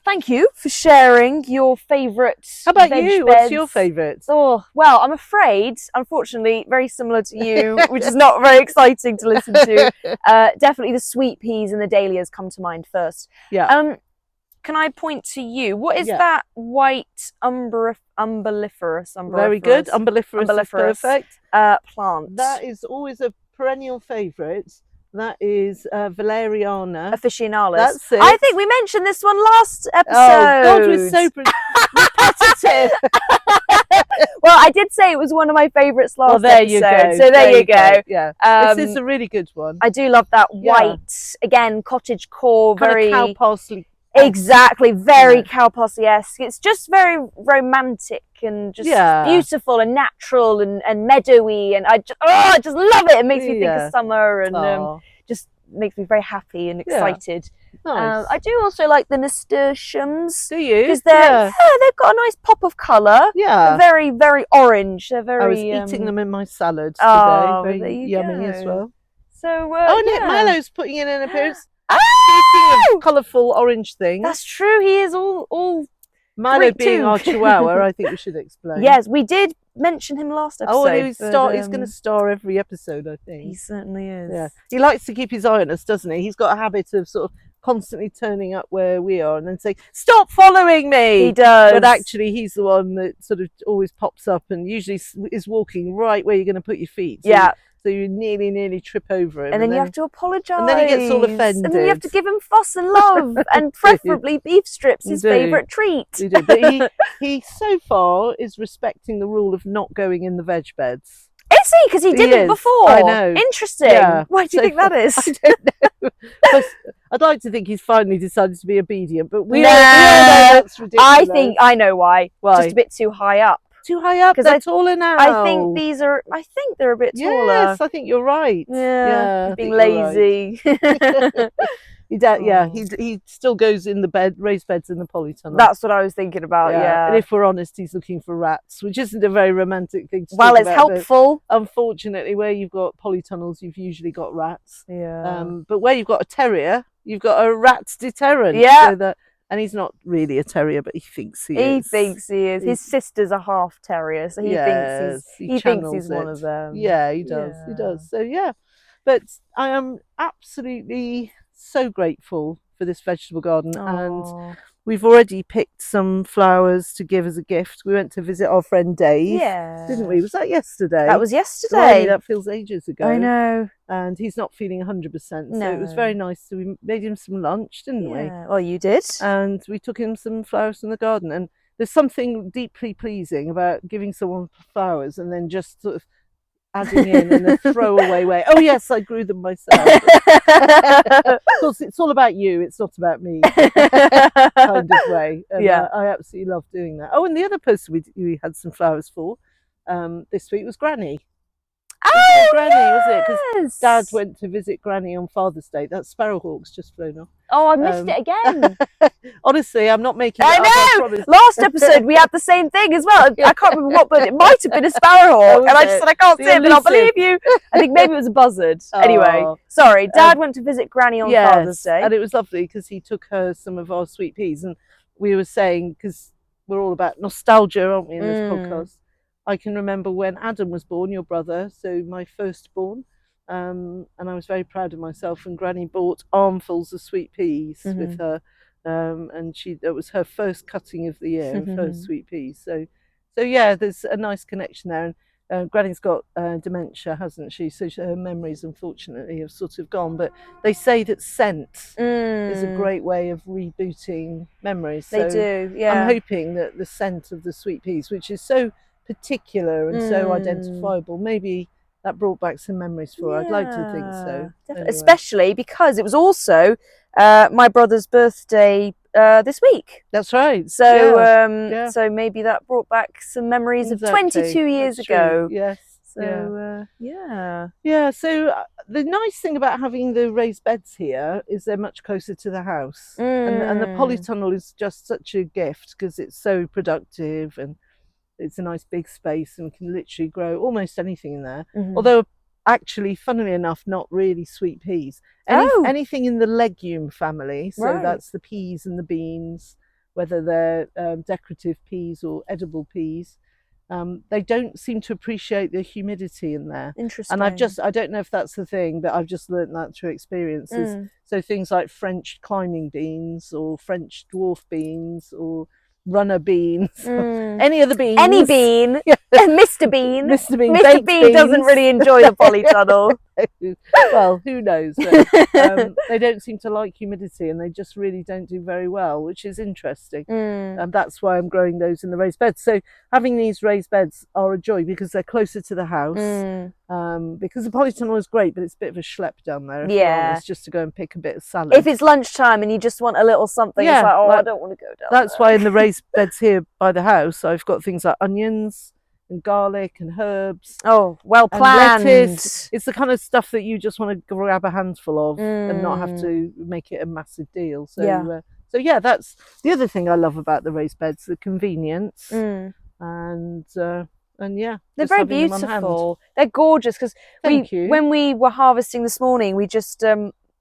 thank you for sharing your favourite. How about veg you? beds. What's your favourite? Oh, well, I'm afraid, unfortunately, very similar to you, which is not very exciting to listen to. Definitely the sweet peas and the dahlias come to mind first. Yeah. Can I point to you? What is that white umbelliferous? Very good. Umbelliferous is perfect. Plant. That is always a perennial favourite. That is Valeriana officinalis. That's it. I think we mentioned this one last episode. Oh God, we're so repetitive. Well, I did say it was one of my favourites last episode. There you go. So there you go. Yeah, this is a really good one. I do love that white, again, cottage core, kind very of cow parsley. Exactly, very cow parsley-esque. It's just very romantic and just beautiful and natural and meadowy, and I just love it. It makes me think of summer and just makes me very happy and excited. Nice. I do also like the nasturtiums. Do you? Because they've got a nice pop of colour. Yeah. They're very, very orange. They're very. I was eating them in my salad today. Oh, very yummy as well. So. Nick Milo's putting in an appearance. Oh! Speaking of colourful orange things. That's true. He is all. Milo being our chihuahua, I think we should explain. Yes, we did mention him last episode. Oh, and he's going to star every episode, I think. He certainly is. Yeah, he likes to keep his eye on us, doesn't he? He's got a habit of sort of constantly turning up where we are and then saying, "Stop following me!" He does. But actually, he's the one that sort of always pops up and usually is walking right where you're going to put your feet. So you nearly trip over him. And then you have to apologise. And then he gets all offended. And then you have to give him fuss and love and preferably beef strips, his favourite treat. You do. But he so far is respecting the rule of not going in the veg beds. Is he? Because he didn't before. I know. Interesting. Yeah. Why do you think that is? I don't know. I'd like to think he's finally decided to be obedient, but we all know that's ridiculous. I think I know why. Just a bit too high up. Too high up? They're taller now. I think they're a bit taller. Yes, I think you're right. Yeah, being lazy. Right. He still goes in the raised beds in the polytunnel. That's what I was thinking about, And if we're honest, he's looking for rats, which isn't a very romantic thing to Well, talk it's about, helpful. Unfortunately, where you've got polytunnels, you've usually got rats. Yeah. But where you've got a terrier, you've got a rat deterrent. Yeah. And he's not really a terrier, but he thinks he is. He thinks he is. His sister's a half terrier, so he thinks he's one of them. Yeah, he does. He does. So yeah, but I am absolutely so grateful for this vegetable garden, and we've already picked some flowers to give as a gift. We went to visit our friend Dave, didn't we? Was that yesterday? That was yesterday. Blimey, that feels ages ago. I know. And he's not feeling 100%, so it was very nice. So we made him some lunch, didn't we? Well, you did. And we took him some flowers from the garden, and there's something deeply pleasing about giving someone flowers and then just sort of adding in a throwaway way. Oh yes, I grew them myself. Of course, it's all about you. It's not about me, kind of way. And, I absolutely love doing that. Oh, and the other person we had some flowers for this week was Granny. Oh, Granny, was it? Because Dad went to visit Granny on Father's Day. That sparrowhawk's just flown off. Oh, I missed it again. Honestly, I'm not making it up, I promise. Last episode we had the same thing as well. I can't remember what, but it might have been a sparrowhawk. And I just said, I can't see it, but I'll believe you. I think maybe it was a buzzard. Anyway, sorry. Dad went to visit Granny on Father's Day. And it was lovely because he took her some of our sweet peas. And we were saying, because we're all about nostalgia, aren't we, in this podcast? I can remember when Adam was born, your brother, so my firstborn, and I was very proud of myself. And Granny bought armfuls of sweet peas with her, and that was her first cutting of the year, first sweet peas. So yeah, there's a nice connection there. And Granny's got dementia, hasn't she? So her memories, unfortunately, have sort of gone. But they say that scent is a great way of rebooting memories. They do, yeah. I'm hoping that the scent of the sweet peas, which is so particular and so identifiable, maybe that brought back some memories for her. I'd like to think so. Anyway. Especially because it was also my brother's birthday this week. That's right. So so maybe that brought back some memories of 22 years ago. Yes. So yeah. Yeah, so the nice thing about having the raised beds here is they're much closer to the house. And the polytunnel is just such a gift because it's so productive and it's a nice big space and can literally grow almost anything in there. Although actually, funnily enough, not really sweet peas. Anything in the legume family, so that's the peas and the beans, whether they're decorative peas or edible peas. They don't seem to appreciate the humidity in there. Interesting. And I don't know if that's the thing, but I've just learnt that through experiences. So things like French climbing beans or French dwarf beans or runner beans, any of the beans. Any bean. Mr. Bean. Mr. Bean. Mr. Bean doesn't really enjoy the polytunnel. Well, who knows? But, they don't seem to like humidity and they just really don't do very well, which is interesting. And that's why I'm growing those in the raised beds. So having these raised beds are a joy because they're closer to the house. Because the polytunnel is great, but it's a bit of a schlep down there. It's just to go and pick a bit of salad. If it's lunchtime and you just want a little something, it's like, I don't want to go down That's there. why in the raised beds here by the house, I've got things like onions and garlic and herbs. Oh, well planned. Lettuce. It's the kind of stuff that you just want to grab a handful of and not have to make it a massive deal. So that's the other thing I love about the raised beds, the convenience. And yeah, they're very beautiful. They're gorgeous because when we were harvesting this morning, we just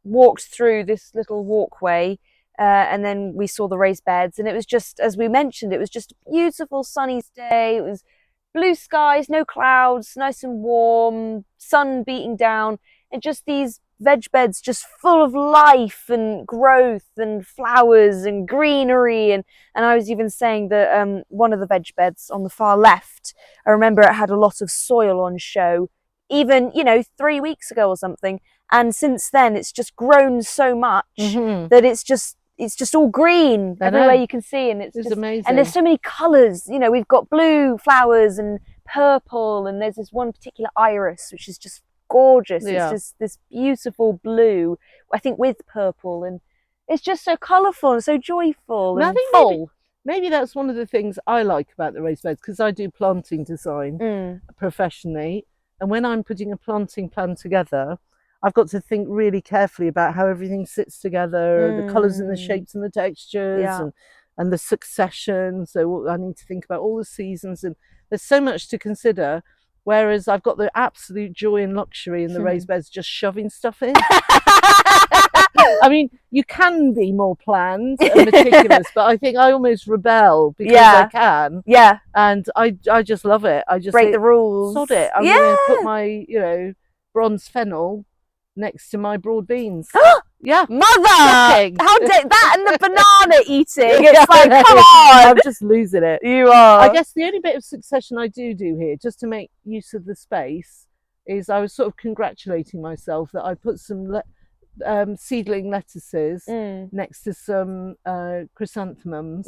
walked through this little walkway. And then we saw the raised beds, and it was just, as we mentioned, it was just a beautiful sunny day. It was blue skies, no clouds, nice and warm, sun beating down, and just these veg beds just full of life and growth and flowers and greenery. And I was even saying that one of the veg beds on the far left, I remember it had a lot of soil on show, even, 3 weeks ago or something. And since then, it's just grown so much that it's just all green everywhere you can see, and it's just amazing. And there's so many colours. We've got blue flowers and purple, and there's this one particular iris which is just gorgeous. It's just this beautiful blue, I think, with purple, and it's just so colourful and so joyful and full. Maybe that's one of the things I like about the raised beds, because I do planting design professionally, and when I'm putting a planting plan together, I've got to think really carefully about how everything sits together, the colours and the shapes and the textures and the succession. So I need to think about all the seasons, and there's so much to consider. Whereas I've got the absolute joy and luxury in the raised beds just shoving stuff in. I mean, you can be more planned and meticulous, but I think I almost rebel because I can. And I just love it. I just break the rules. Sod it. I'm going to put my, bronze fennel next to my broad beans. Mother! Shocking. How that and the banana eating. It's like, come on. I'm just losing it. You are. I guess the only bit of succession I do here, just to make use of the space, is I was sort of congratulating myself that I put some seedling lettuces next to some chrysanthemums.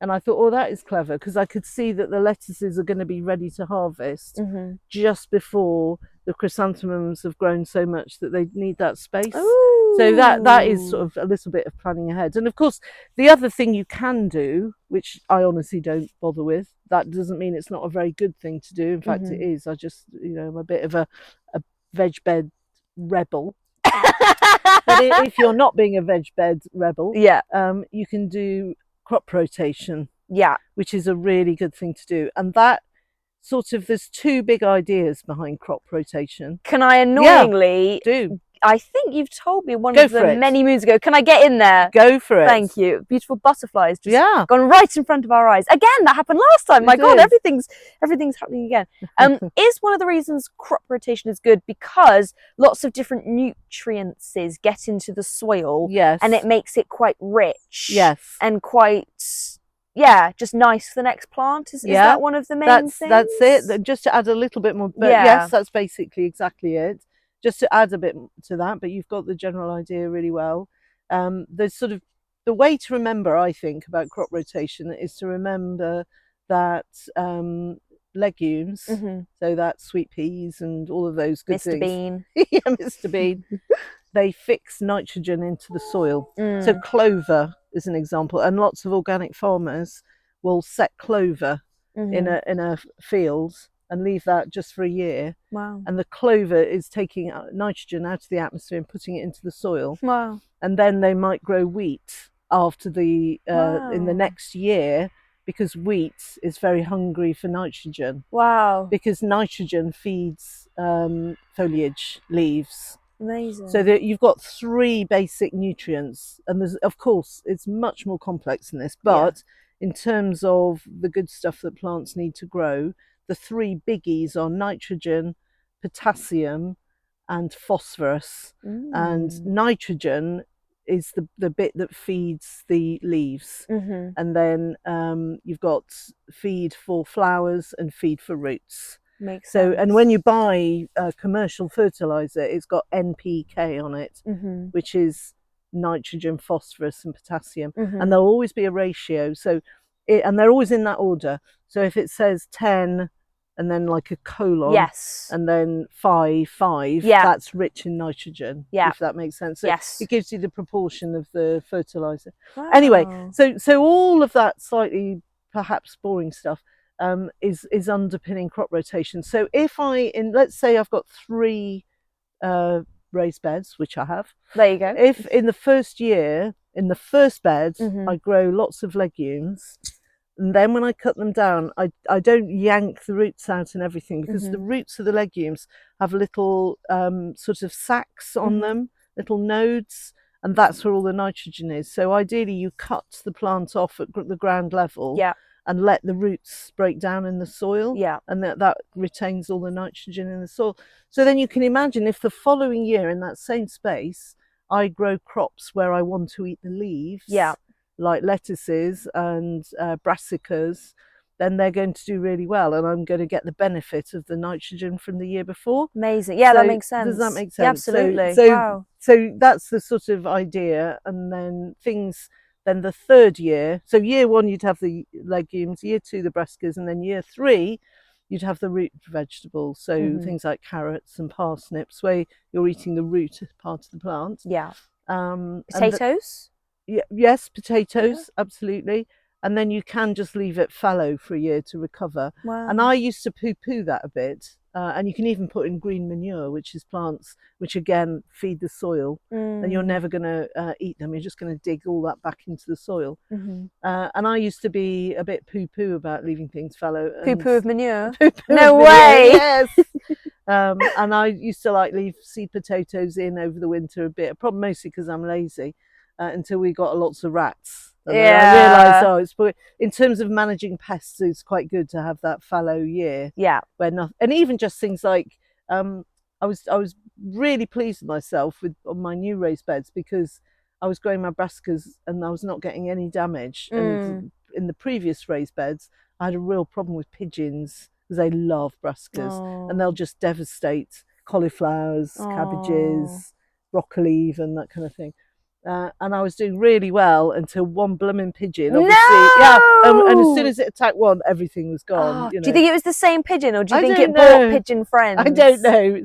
And I thought, that is clever, because I could see that the lettuces are going to be ready to harvest just before the chrysanthemums have grown so much that they need that space. Ooh. So that is sort of a little bit of planning ahead. And of course, the other thing you can do, which I honestly don't bother with, that doesn't mean it's not a very good thing to do. In fact, it is. I just, I'm a bit of a veg bed rebel. But if you're not being a veg bed rebel, you can do crop rotation, which is a really good thing to do. And that sort of, there's two big ideas behind crop rotation. Can I annoyingly do? I think you've told me one of them many moons ago. Can I get in there? Go for it. Thank you. Beautiful butterflies just gone right in front of our eyes. Again, that happened last time. My God, everything's happening again. Is one of the reasons crop rotation is good because lots of different nutrients get into the soil. And it makes it quite rich. And quite, just nice for the next plant. Is that one of the main things? That's it. Just to add a little bit more. But yes, that's basically exactly it. Just to add a bit to that, but you've got the general idea really well. There's sort of the way to remember, I think, about crop rotation is to remember that legumes, so that's sweet peas and all of those good things. Bean. Mr. Bean. They fix nitrogen into the soil. So clover is an example, and lots of organic farmers will set clover in a field and leave that just for a year. Wow. And the clover is taking nitrogen out of the atmosphere and putting it into the soil. Wow. And then they might grow wheat after the in the Wow. next year, because wheat is very hungry for nitrogen, Wow. because nitrogen feeds foliage, leaves. Amazing. So that you've got 3 basic nutrients, and there's, of course, it's much more complex than this, but in terms of the good stuff that plants need to grow, the 3 biggies are nitrogen, potassium, and phosphorus. And nitrogen is the bit that feeds the leaves. And then you've got feed for flowers and feed for roots. Makes So, sense. and when you buy commercial fertilizer, it's got NPK on it, which is nitrogen, phosphorus, and potassium. And there'll always be a ratio. So, and they're always in that order. So if it says 10 and then like a colon, yes, and then 5, that's rich in nitrogen, if that makes sense. So it gives you the proportion of the fertilizer. Wow. Anyway, so all of that slightly perhaps boring stuff is underpinning crop rotation. So if let's say I've got 3 raised beds, which I have. There you go. If in the first year, in the first bed, I grow lots of legumes, and then when I cut them down, I don't yank the roots out and everything, because the roots of the legumes have little sort of sacs on them, little nodes, and that's where all the nitrogen is. So ideally you cut the plant off at the ground level, and let the roots break down in the soil, and that retains all the nitrogen in the soil. So then you can imagine if the following year in that same space I grow crops where I want to eat the leaves, like lettuces and brassicas, then they're going to do really well, and I'm going to get the benefit of the nitrogen from the year before. Amazing. Yeah, so, that makes sense. Does that make sense? Yeah, absolutely. So that's the sort of idea. And then then the third year, so year 1 you'd have the legumes, year 2 the brassicas, and then year 3 you'd have the root vegetables, so things like carrots and parsnips, where you're eating the root part of the plant. Potatoes? Yes, potatoes, absolutely. And then you can just leave it fallow for a year to recover. Wow. And I used to poo-poo that a bit. And you can even put in green manure, which is plants which again feed the soil, and you're never going to eat them. You're just going to dig all that back into the soil. And I used to be a bit poo-poo about leaving things fallow. Poo-poo of manure? Poo-poo No of way! Manure, yes. And I used to leave seed potatoes in over the winter a bit, probably mostly because I'm lazy, until we got lots of rats. And then I realised, in terms of managing pests, it's quite good to have that fallow year. Where nothing, and even just things like, I was really pleased with myself on my new raised beds, because I was growing my brassicas and I was not getting any damage. And in the previous raised beds, I had a real problem with pigeons, because they love brassicas, and they'll just devastate cauliflowers, cabbages, broccoli, even that kind of thing. And I was doing really well until one blooming pigeon, obviously, and as soon as it attacked one, everything was gone. Do you think it was the same pigeon, or do you think it know. brought pigeon friends? I don't know.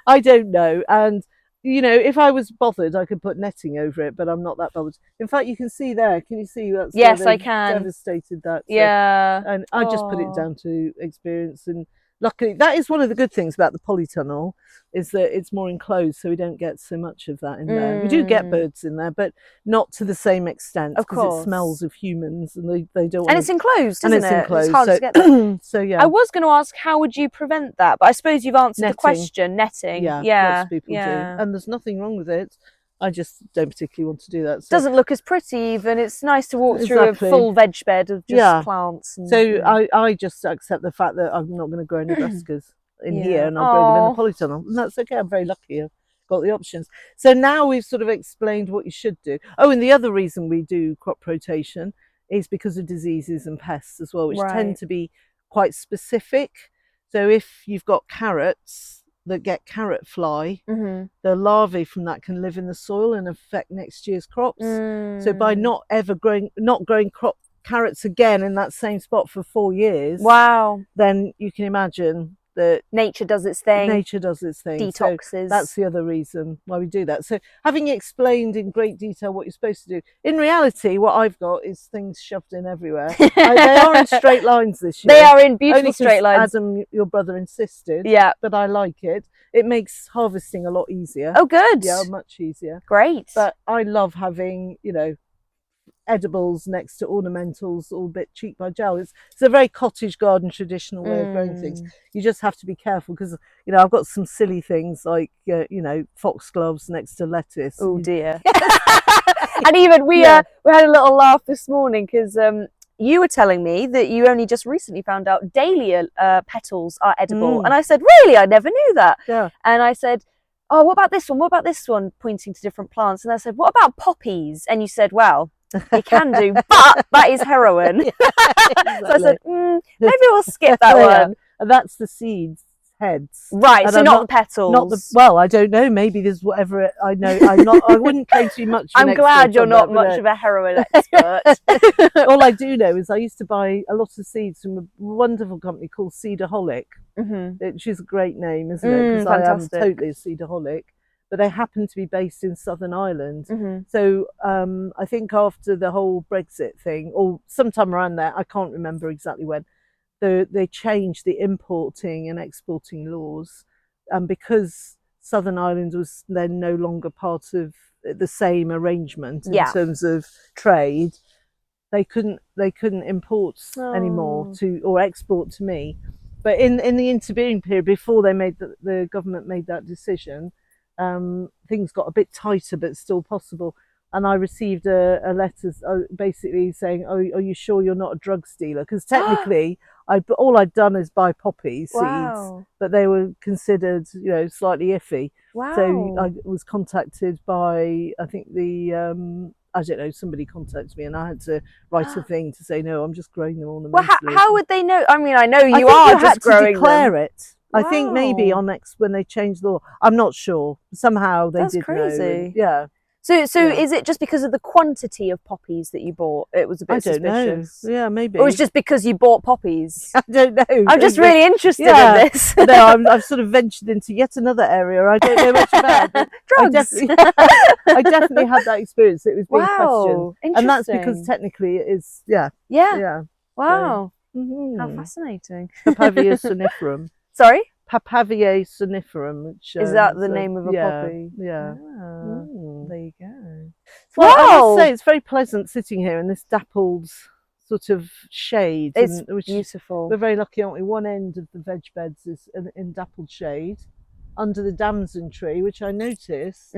I don't know. And if I was bothered, I could put netting over it, but I'm not that bothered. In fact, you can see there. Can you see that's yes, I can. Devastated that. So, and I just put it down to experience, and luckily that is one of the good things about the polytunnel, is that it's more enclosed, so we don't get so much of that in there. We do get birds in there, but not to the same extent, because it smells of humans, and they don't. And it's enclosed, isn't it? Enclosed, it's hard to get there. So yeah. I was going to ask, how would you prevent that? But I suppose you've answered the question. Netting. Lots of people do, and there's nothing wrong with it. I just don't particularly want to do that. So. Doesn't look as pretty even. It's nice to walk through a full veg bed of just plants. And, so I just accept the fact that I'm not going to grow any brassicas in here, and I'll grow them in the polytunnel. And that's okay. I'm very lucky. I've got the options. So now we've sort of explained what you should do. Oh, and the other reason we do crop rotation is because of diseases and pests as well, which tend to be quite specific. So if you've got carrots that get carrot fly, the larvae from that can live in the soil and affect next year's crops. So by not growing carrots again in that same spot for 4 years, then you can imagine that nature does its thing. nature does its thing. Detoxes. So that's the other reason why we do that. So having explained in great detail what you're supposed to do, in reality, what I've got is things shoved in everywhere. They are in straight lines this year. They are in beautiful Only straight lines. Adam, your brother, insisted. Yeah. But I like it. It makes harvesting a lot easier. Oh, good. Yeah, much easier. Great. But I love having, you know, edibles next to ornamentals, all a bit cheek by jowl. It's a very cottage garden traditional way of growing things. You just have to be careful because, you know, I've got some silly things like, you know, foxgloves next to lettuce. Oh dear. And even we had a little laugh this morning because you were telling me that you only just recently found out dahlia petals are edible. And I said, really? I never knew that. Yeah. And I said, oh, what about this one? What about this one? Pointing to different plants. And I said, what about poppies? And you said, well, you can do, but that is heroin. Exactly. So I said, maybe we'll skip that one. And that's the seeds heads. Right, and so not the petals. Not the, well, I don't know. Maybe there's whatever I know. I wouldn't claim too much. I'm glad you're not much of a heroin expert. All I do know is I used to buy a lot of seeds from a wonderful company called Cedarholic, which is a great name, isn't it? Because I am totally a Cedarholic. But they happen to be based in Southern Ireland. So I think after the whole Brexit thing, or sometime around there, I can't remember exactly when, they changed the importing and exporting laws. And because Southern Ireland was then no longer part of the same arrangement in terms of trade, they couldn't import anymore or export to me. But in the intervening period, before they made the government made that decision, things got a bit tighter, but still possible. And I received a letter basically saying, "Oh, are you sure you're not a drugs dealer?" Because technically, all I'd done is buy poppy seeds, but they were considered, you know, slightly iffy. Wow. So I was contacted by, I think I don't know, somebody contacted me, and I had to write a thing to say, no, I'm just growing them ornamentally. Well, how would they know? I mean, I know you are just had growing to declare them. it. I think maybe when they changed the law, I'm not sure. Somehow they did crazy. know. And, yeah. So is it just because of the quantity of poppies that you bought? It was a bit suspicious. Know. Yeah, maybe. Or it's just because you bought poppies. I don't know. I'm just really interested in this. No, I've sort of ventured into yet another area I don't know much about. But drugs. I definitely had that experience. It was being questioned, interesting. and that's because technically it is. Yeah. Wow. So, how fascinating. Papaver soniferum. Sorry. Papaver soniferum, which is that the name of a poppy? Yeah. There you go. Well, I must say it's very pleasant sitting here in this dappled sort of shade. It's beautiful. We're very lucky, aren't we? One end of the veg beds is in dappled shade under the damson tree, which I noticed.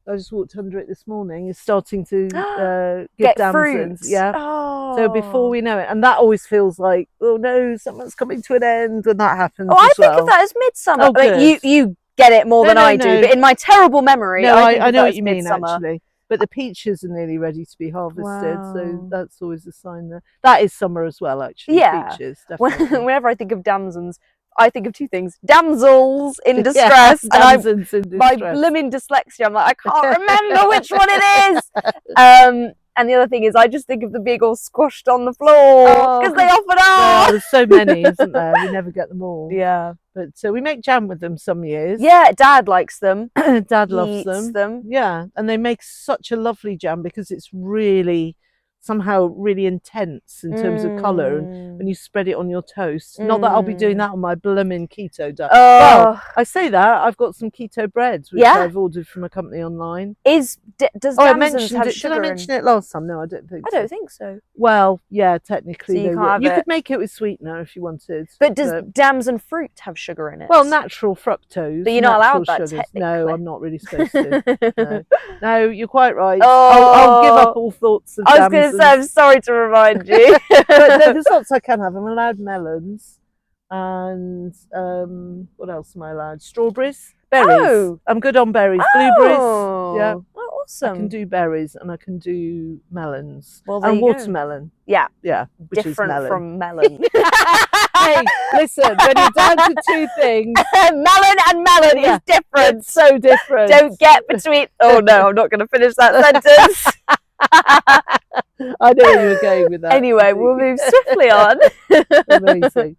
I just walked under it this morning. Is starting to give get damsons. Fruit. Yeah. Oh. So before we know it, and that always feels like, oh no, something's coming to an end when that happens. Oh, I think of that as midsummer. Oh, like, you get it more than I do, but in my terrible memory, no, I know what you mean midsummer. actually. But the peaches are nearly ready to be harvested, so that's always a sign that that is summer as well. Actually, peaches. Definitely. Whenever I think of damsons, I think of two things: damsels in distress, and my blimmin' dyslexia. I'm like, I can't remember which one it is. And the other thing is, I just think of the big all squashed on the floor because they often are. There's so many, isn't there? We never get them all. Yeah, but we make jam with them some years. Yeah, Dad likes them. Dad loves them. Yeah, and they make such a lovely jam because it's really somehow really intense in terms of colour, and when you spread it on your toast. Not that I'll be doing that on my blooming keto diet. Well, I say that I've got some keto breads which I've ordered from a company online. Does damsons have sugar? Did I mention it last time? No, I don't think so. I don't think so. Well, yeah, technically so you could make it with sweetener if you wanted. But does damson fruit have sugar in it? Well, natural fructose. But you're not allowed that sugars. technically. No, I'm not really supposed to. No, you're quite right. I'll give up all thoughts of damsons. So I'm sorry to remind you. But no, there's lots I can have. I'm allowed melons, and what else am I allowed? Strawberries, berries. I'm good on berries. Blueberries. Yeah. Oh, awesome. I can do berries and I can do melons. Well, and watermelon. Yeah. Yeah. Which different is melon. from melon. Hey, listen, when you're down to two things, melon and melon is different. It's so different. Don't get between. Oh no, I'm not going to finish that sentence. I know where you were going with that. Anyway, we'll move swiftly on. Amazing.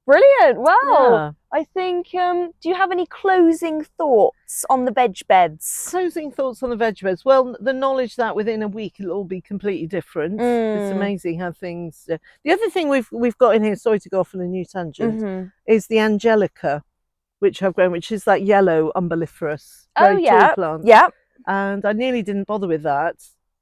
Brilliant. Well, Yeah. I think, do you have any closing thoughts on the veg beds? Closing thoughts on the veg beds. Well, the knowledge that within a week it'll all be completely different. It's amazing how things. The other thing we've got in here. Sorry to go off on a new tangent. Is the Angelica, which I've grown, which is that yellow umbelliferous, very tall plant. Yeah. And I nearly didn't bother with that.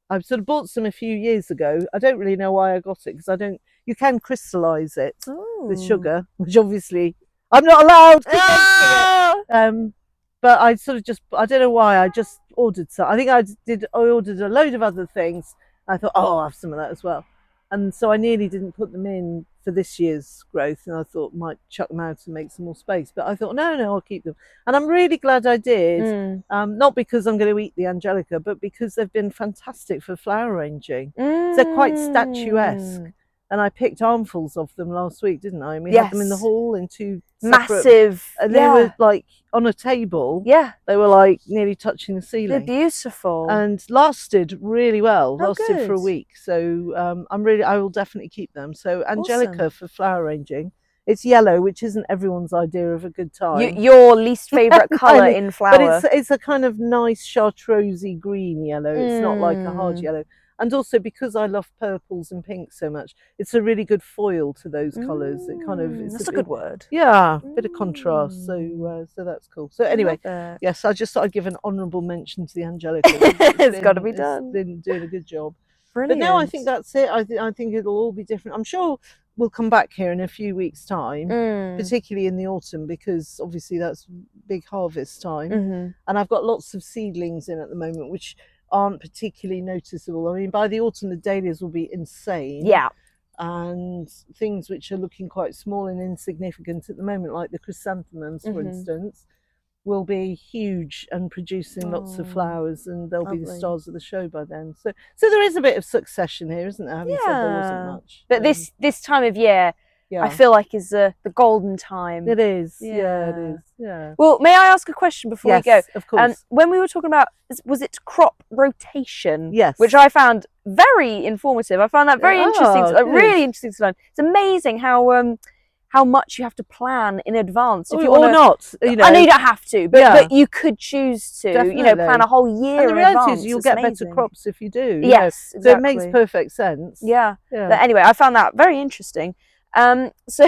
I've sort of bought some a few years ago. I don't really know why I got it because I don't. You can crystallise it with sugar, which obviously I'm not allowed. But I sort of I don't know why, I just ordered some. I think I ordered a load of other things. I thought, oh, I'll have some of that as well. And so I nearly didn't put them in for this year's growth. And I thought might chuck them out and make some more space. But I thought, no, I'll keep them. And I'm really glad I did. Not because I'm going to eat the Angelica, but because they've been fantastic for flower arranging. They're quite statuesque. And I picked armfuls of them last week, didn't I? And we had them in the hall in two massive. And they were like on a table. Yeah. They were like nearly touching the ceiling. They're beautiful. And lasted really well. Oh, lasted good. for a week. So I will definitely keep them. So Angelica for flower arranging. It's yellow, which isn't everyone's idea of a good time. Your least favourite colour in flower. But it's a kind of nice chartreusey green yellow. It's not like a hard yellow. And also because I love purples and pinks so much, it's a really good foil to those colours. It kind of that's a good word. Yeah, bit of contrast. So that's cool. So anyway, yes, I just thought I'd give an honourable mention to the Angelica. It's got to be done. It's been doing a good job. Brilliant. But now I think that's it. I think it'll all be different. I'm sure we'll come back here in a few weeks' time, particularly in the autumn, because obviously that's big harvest time. And I've got lots of seedlings in at the moment, which aren't particularly noticeable. I mean, by the autumn, the dahlias will be insane. Yeah. And things which are looking quite small and insignificant at the moment, like the chrysanthemums, for instance, will be huge and producing lots of flowers, and they'll be the stars of the show by then. So there is a bit of succession here, isn't there? Having said there wasn't much. But this time of year, I feel like is the golden time. It is. Yeah, it is. Yeah. Well, may I ask a question before we go? Of course. When we were talking about, was it crop rotation? Yes. Which I found very informative. I found that very interesting. Really interesting to learn. It's amazing how much you have to plan in advance. If you or not. I know you don't have to, but you could choose to. Definitely. Plan a whole year. And the in reality advance. is you'll It's get amazing. better crops if you do. Yes, exactly. So it makes perfect sense. Yeah. Yeah. But anyway, I found that very interesting. So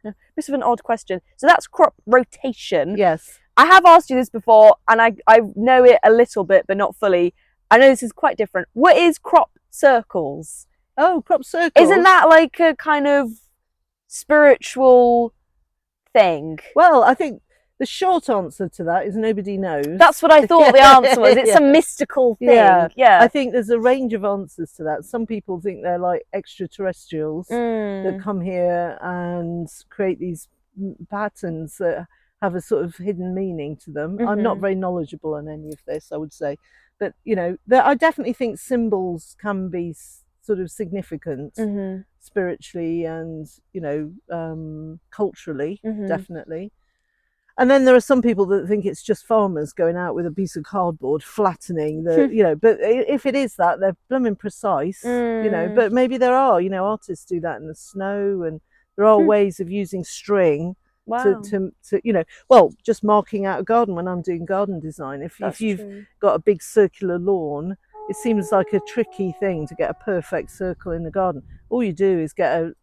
bit of an odd question. So that's crop rotation. Yes. I have asked you this before, and I know it a little bit, but not fully. I know this is quite different. What is crop circles? Oh, crop circles. Isn't that like a kind of spiritual thing? Well, I think the short answer to that is nobody knows. That's what I thought the answer was. It's a mystical thing. Yeah. I think there's a range of answers to that. Some people think they're like extraterrestrials that come here and create these patterns that have a sort of hidden meaning to them. I'm not very knowledgeable on any of this, I would say. But, I definitely think symbols can be sort of significant spiritually and, culturally, definitely. And then there are some people that think it's just farmers going out with a piece of cardboard flattening the, but if it is that, they're blooming precise, but maybe there are, artists do that in the snow, and there are ways of using string to just marking out a garden when I'm doing garden design. If you've got a big circular lawn, it seems like a tricky thing to get a perfect circle in the garden. All you do is get a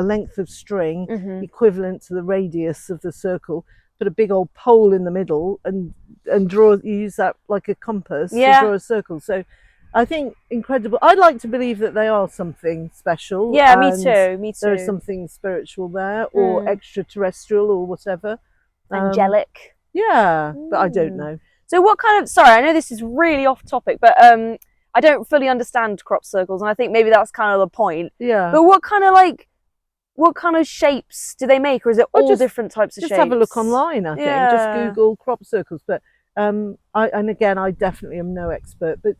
length of string equivalent to the radius of the circle, put a big old pole in the middle, and use that like a compass to draw a circle. So I think incredible. I'd like to believe that they are something special. Yeah, me too. There is something spiritual there, or extraterrestrial, or whatever. Angelic. Yeah, but I don't know. So what kind of, sorry, I know this is really off topic, but I don't fully understand crop circles, and I think maybe that's kind of the point. Yeah. But what kind of shapes do they make, or is it all different types of shapes? Just have a look online, I think. Just Google crop circles. But I definitely am no expert, but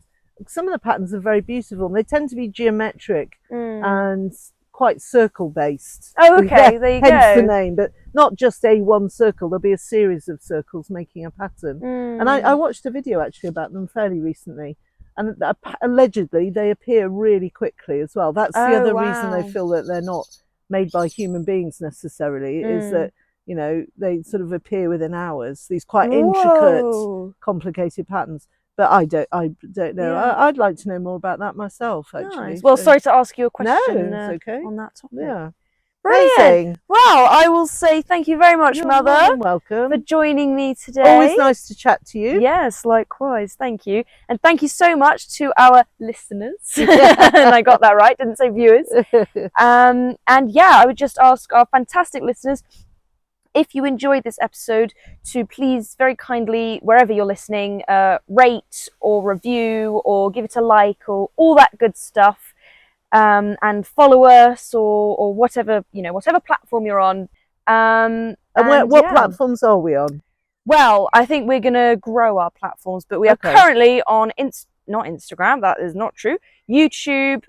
some of the patterns are very beautiful, and they tend to be geometric and quite circle based. Oh, okay, there you go. Hence the name, but not just one circle. There'll be a series of circles making a pattern. And I watched a video actually about them fairly recently, and allegedly they appear really quickly as well. That's the other reason they feel that they're not made by human beings necessarily. It is that, you know, they sort of appear within hours. These quite intricate, Whoa. complicated patterns. But I don't know. Yeah. I'd like to know more about that myself, actually. Nice. Well, So- sorry to ask you a No, question it's okay. on that topic. Yeah. Brilliant. Amazing. Well, I will say thank you very much, You're Mother, more than welcome. for joining me today. Always nice to chat to you. Yes, likewise. Thank you. And thank you so much to our listeners. And I got that right, didn't say viewers. And yeah, I would just ask our fantastic listeners, if you enjoyed this episode, to please very kindly, wherever you're listening, rate or review or give it a like or all that good stuff. And follow us or whatever, you know, whatever platform you're on. And what platforms are we on? Well, I think we're going to grow our platforms, but we are currently on not Instagram, that is not true, YouTube,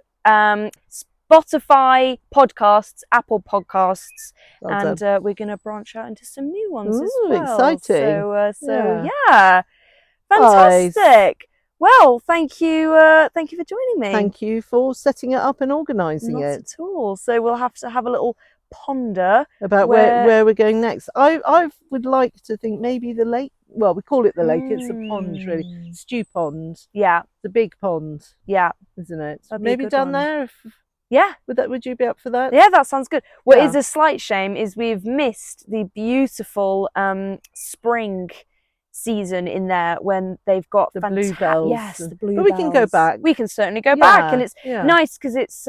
Spotify podcasts, Apple podcasts, and we're going to branch out into some new ones as well. Exciting. So yeah, fantastic. Nice. Well, thank you for joining me. Thank you for setting it up and organising Not it. at all. So we'll have to have a little ponder About where we're going next. I would like to think maybe the lake. Well, we call it the lake. It's a pond, really. Stew Pond. Yeah. The big pond. Yeah. Isn't it? That'd be a Maybe good down one. there. Yeah. Would you be up for that? Yeah, that sounds good. What Yeah. is a slight shame is we've missed the beautiful spring season in there when they've got the bluebells. Yes, the bluebells. But we can go back. We can certainly go back, and it's Yeah. nice because it's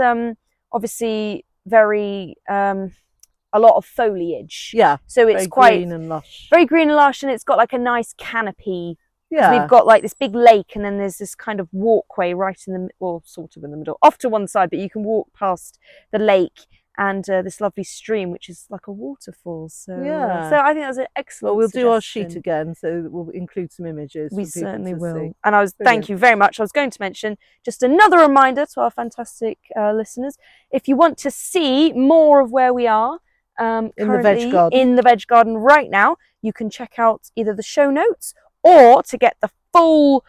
obviously very a lot of foliage. Yeah. So it's Very quite green and lush. very green and lush, and it's got like a nice canopy. Yeah. We've got like this big lake, and then there's this kind of walkway right in the, well, sort of in the middle, off to one side, but you can walk past the lake and this lovely stream, which is like a waterfall. So Yeah. so I think that's an excellent. Well, we'll do our suggestion. sheet again, so we'll include some images. We for people certainly to will. see. And thank Brilliant. you very much. I was going to mention just another reminder to our fantastic listeners. If you want to see more of where we are In the currently veg garden. in the veg garden right now, you can check out either the show notes, or to get the full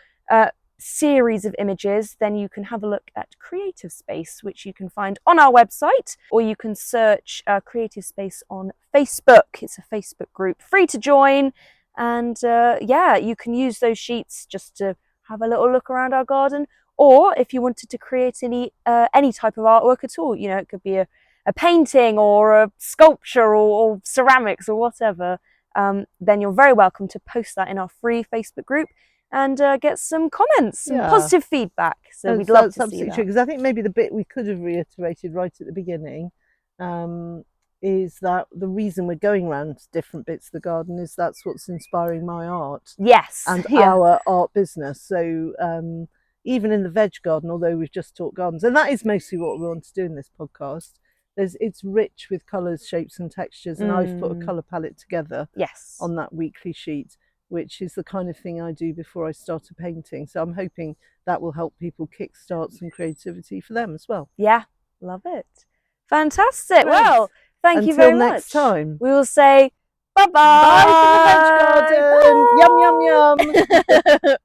series of images, then you can have a look at Creative Space, which you can find on our website, or you can search Creative Space on Facebook. It's a Facebook group, free to join, and yeah, you can use those sheets just to have a little look around our garden, or if you wanted to create any type of artwork at all, you know, it could be a painting or a sculpture or ceramics or whatever, then you're very welcome to post that in our free Facebook group and get some comments, some positive feedback. So we'd love to see that. Because I think maybe the bit we could have reiterated right at the beginning is that the reason we're going around different bits of the garden is that's what's inspiring my art. Yes. And our art business. So even in the veg garden, although we've just talked gardens, and that is mostly what we want to do in this podcast, it's rich with colours, shapes and textures, and I've put a colour palette together on that weekly sheet, which is the kind of thing I do before I start a painting. So I'm hoping that will help people kickstart some creativity for them as well. Yeah, love it. Fantastic. Great. Well, thank you very much. Until next time. We will say bye-bye. Bye from the veg garden. Yum, yum, yum.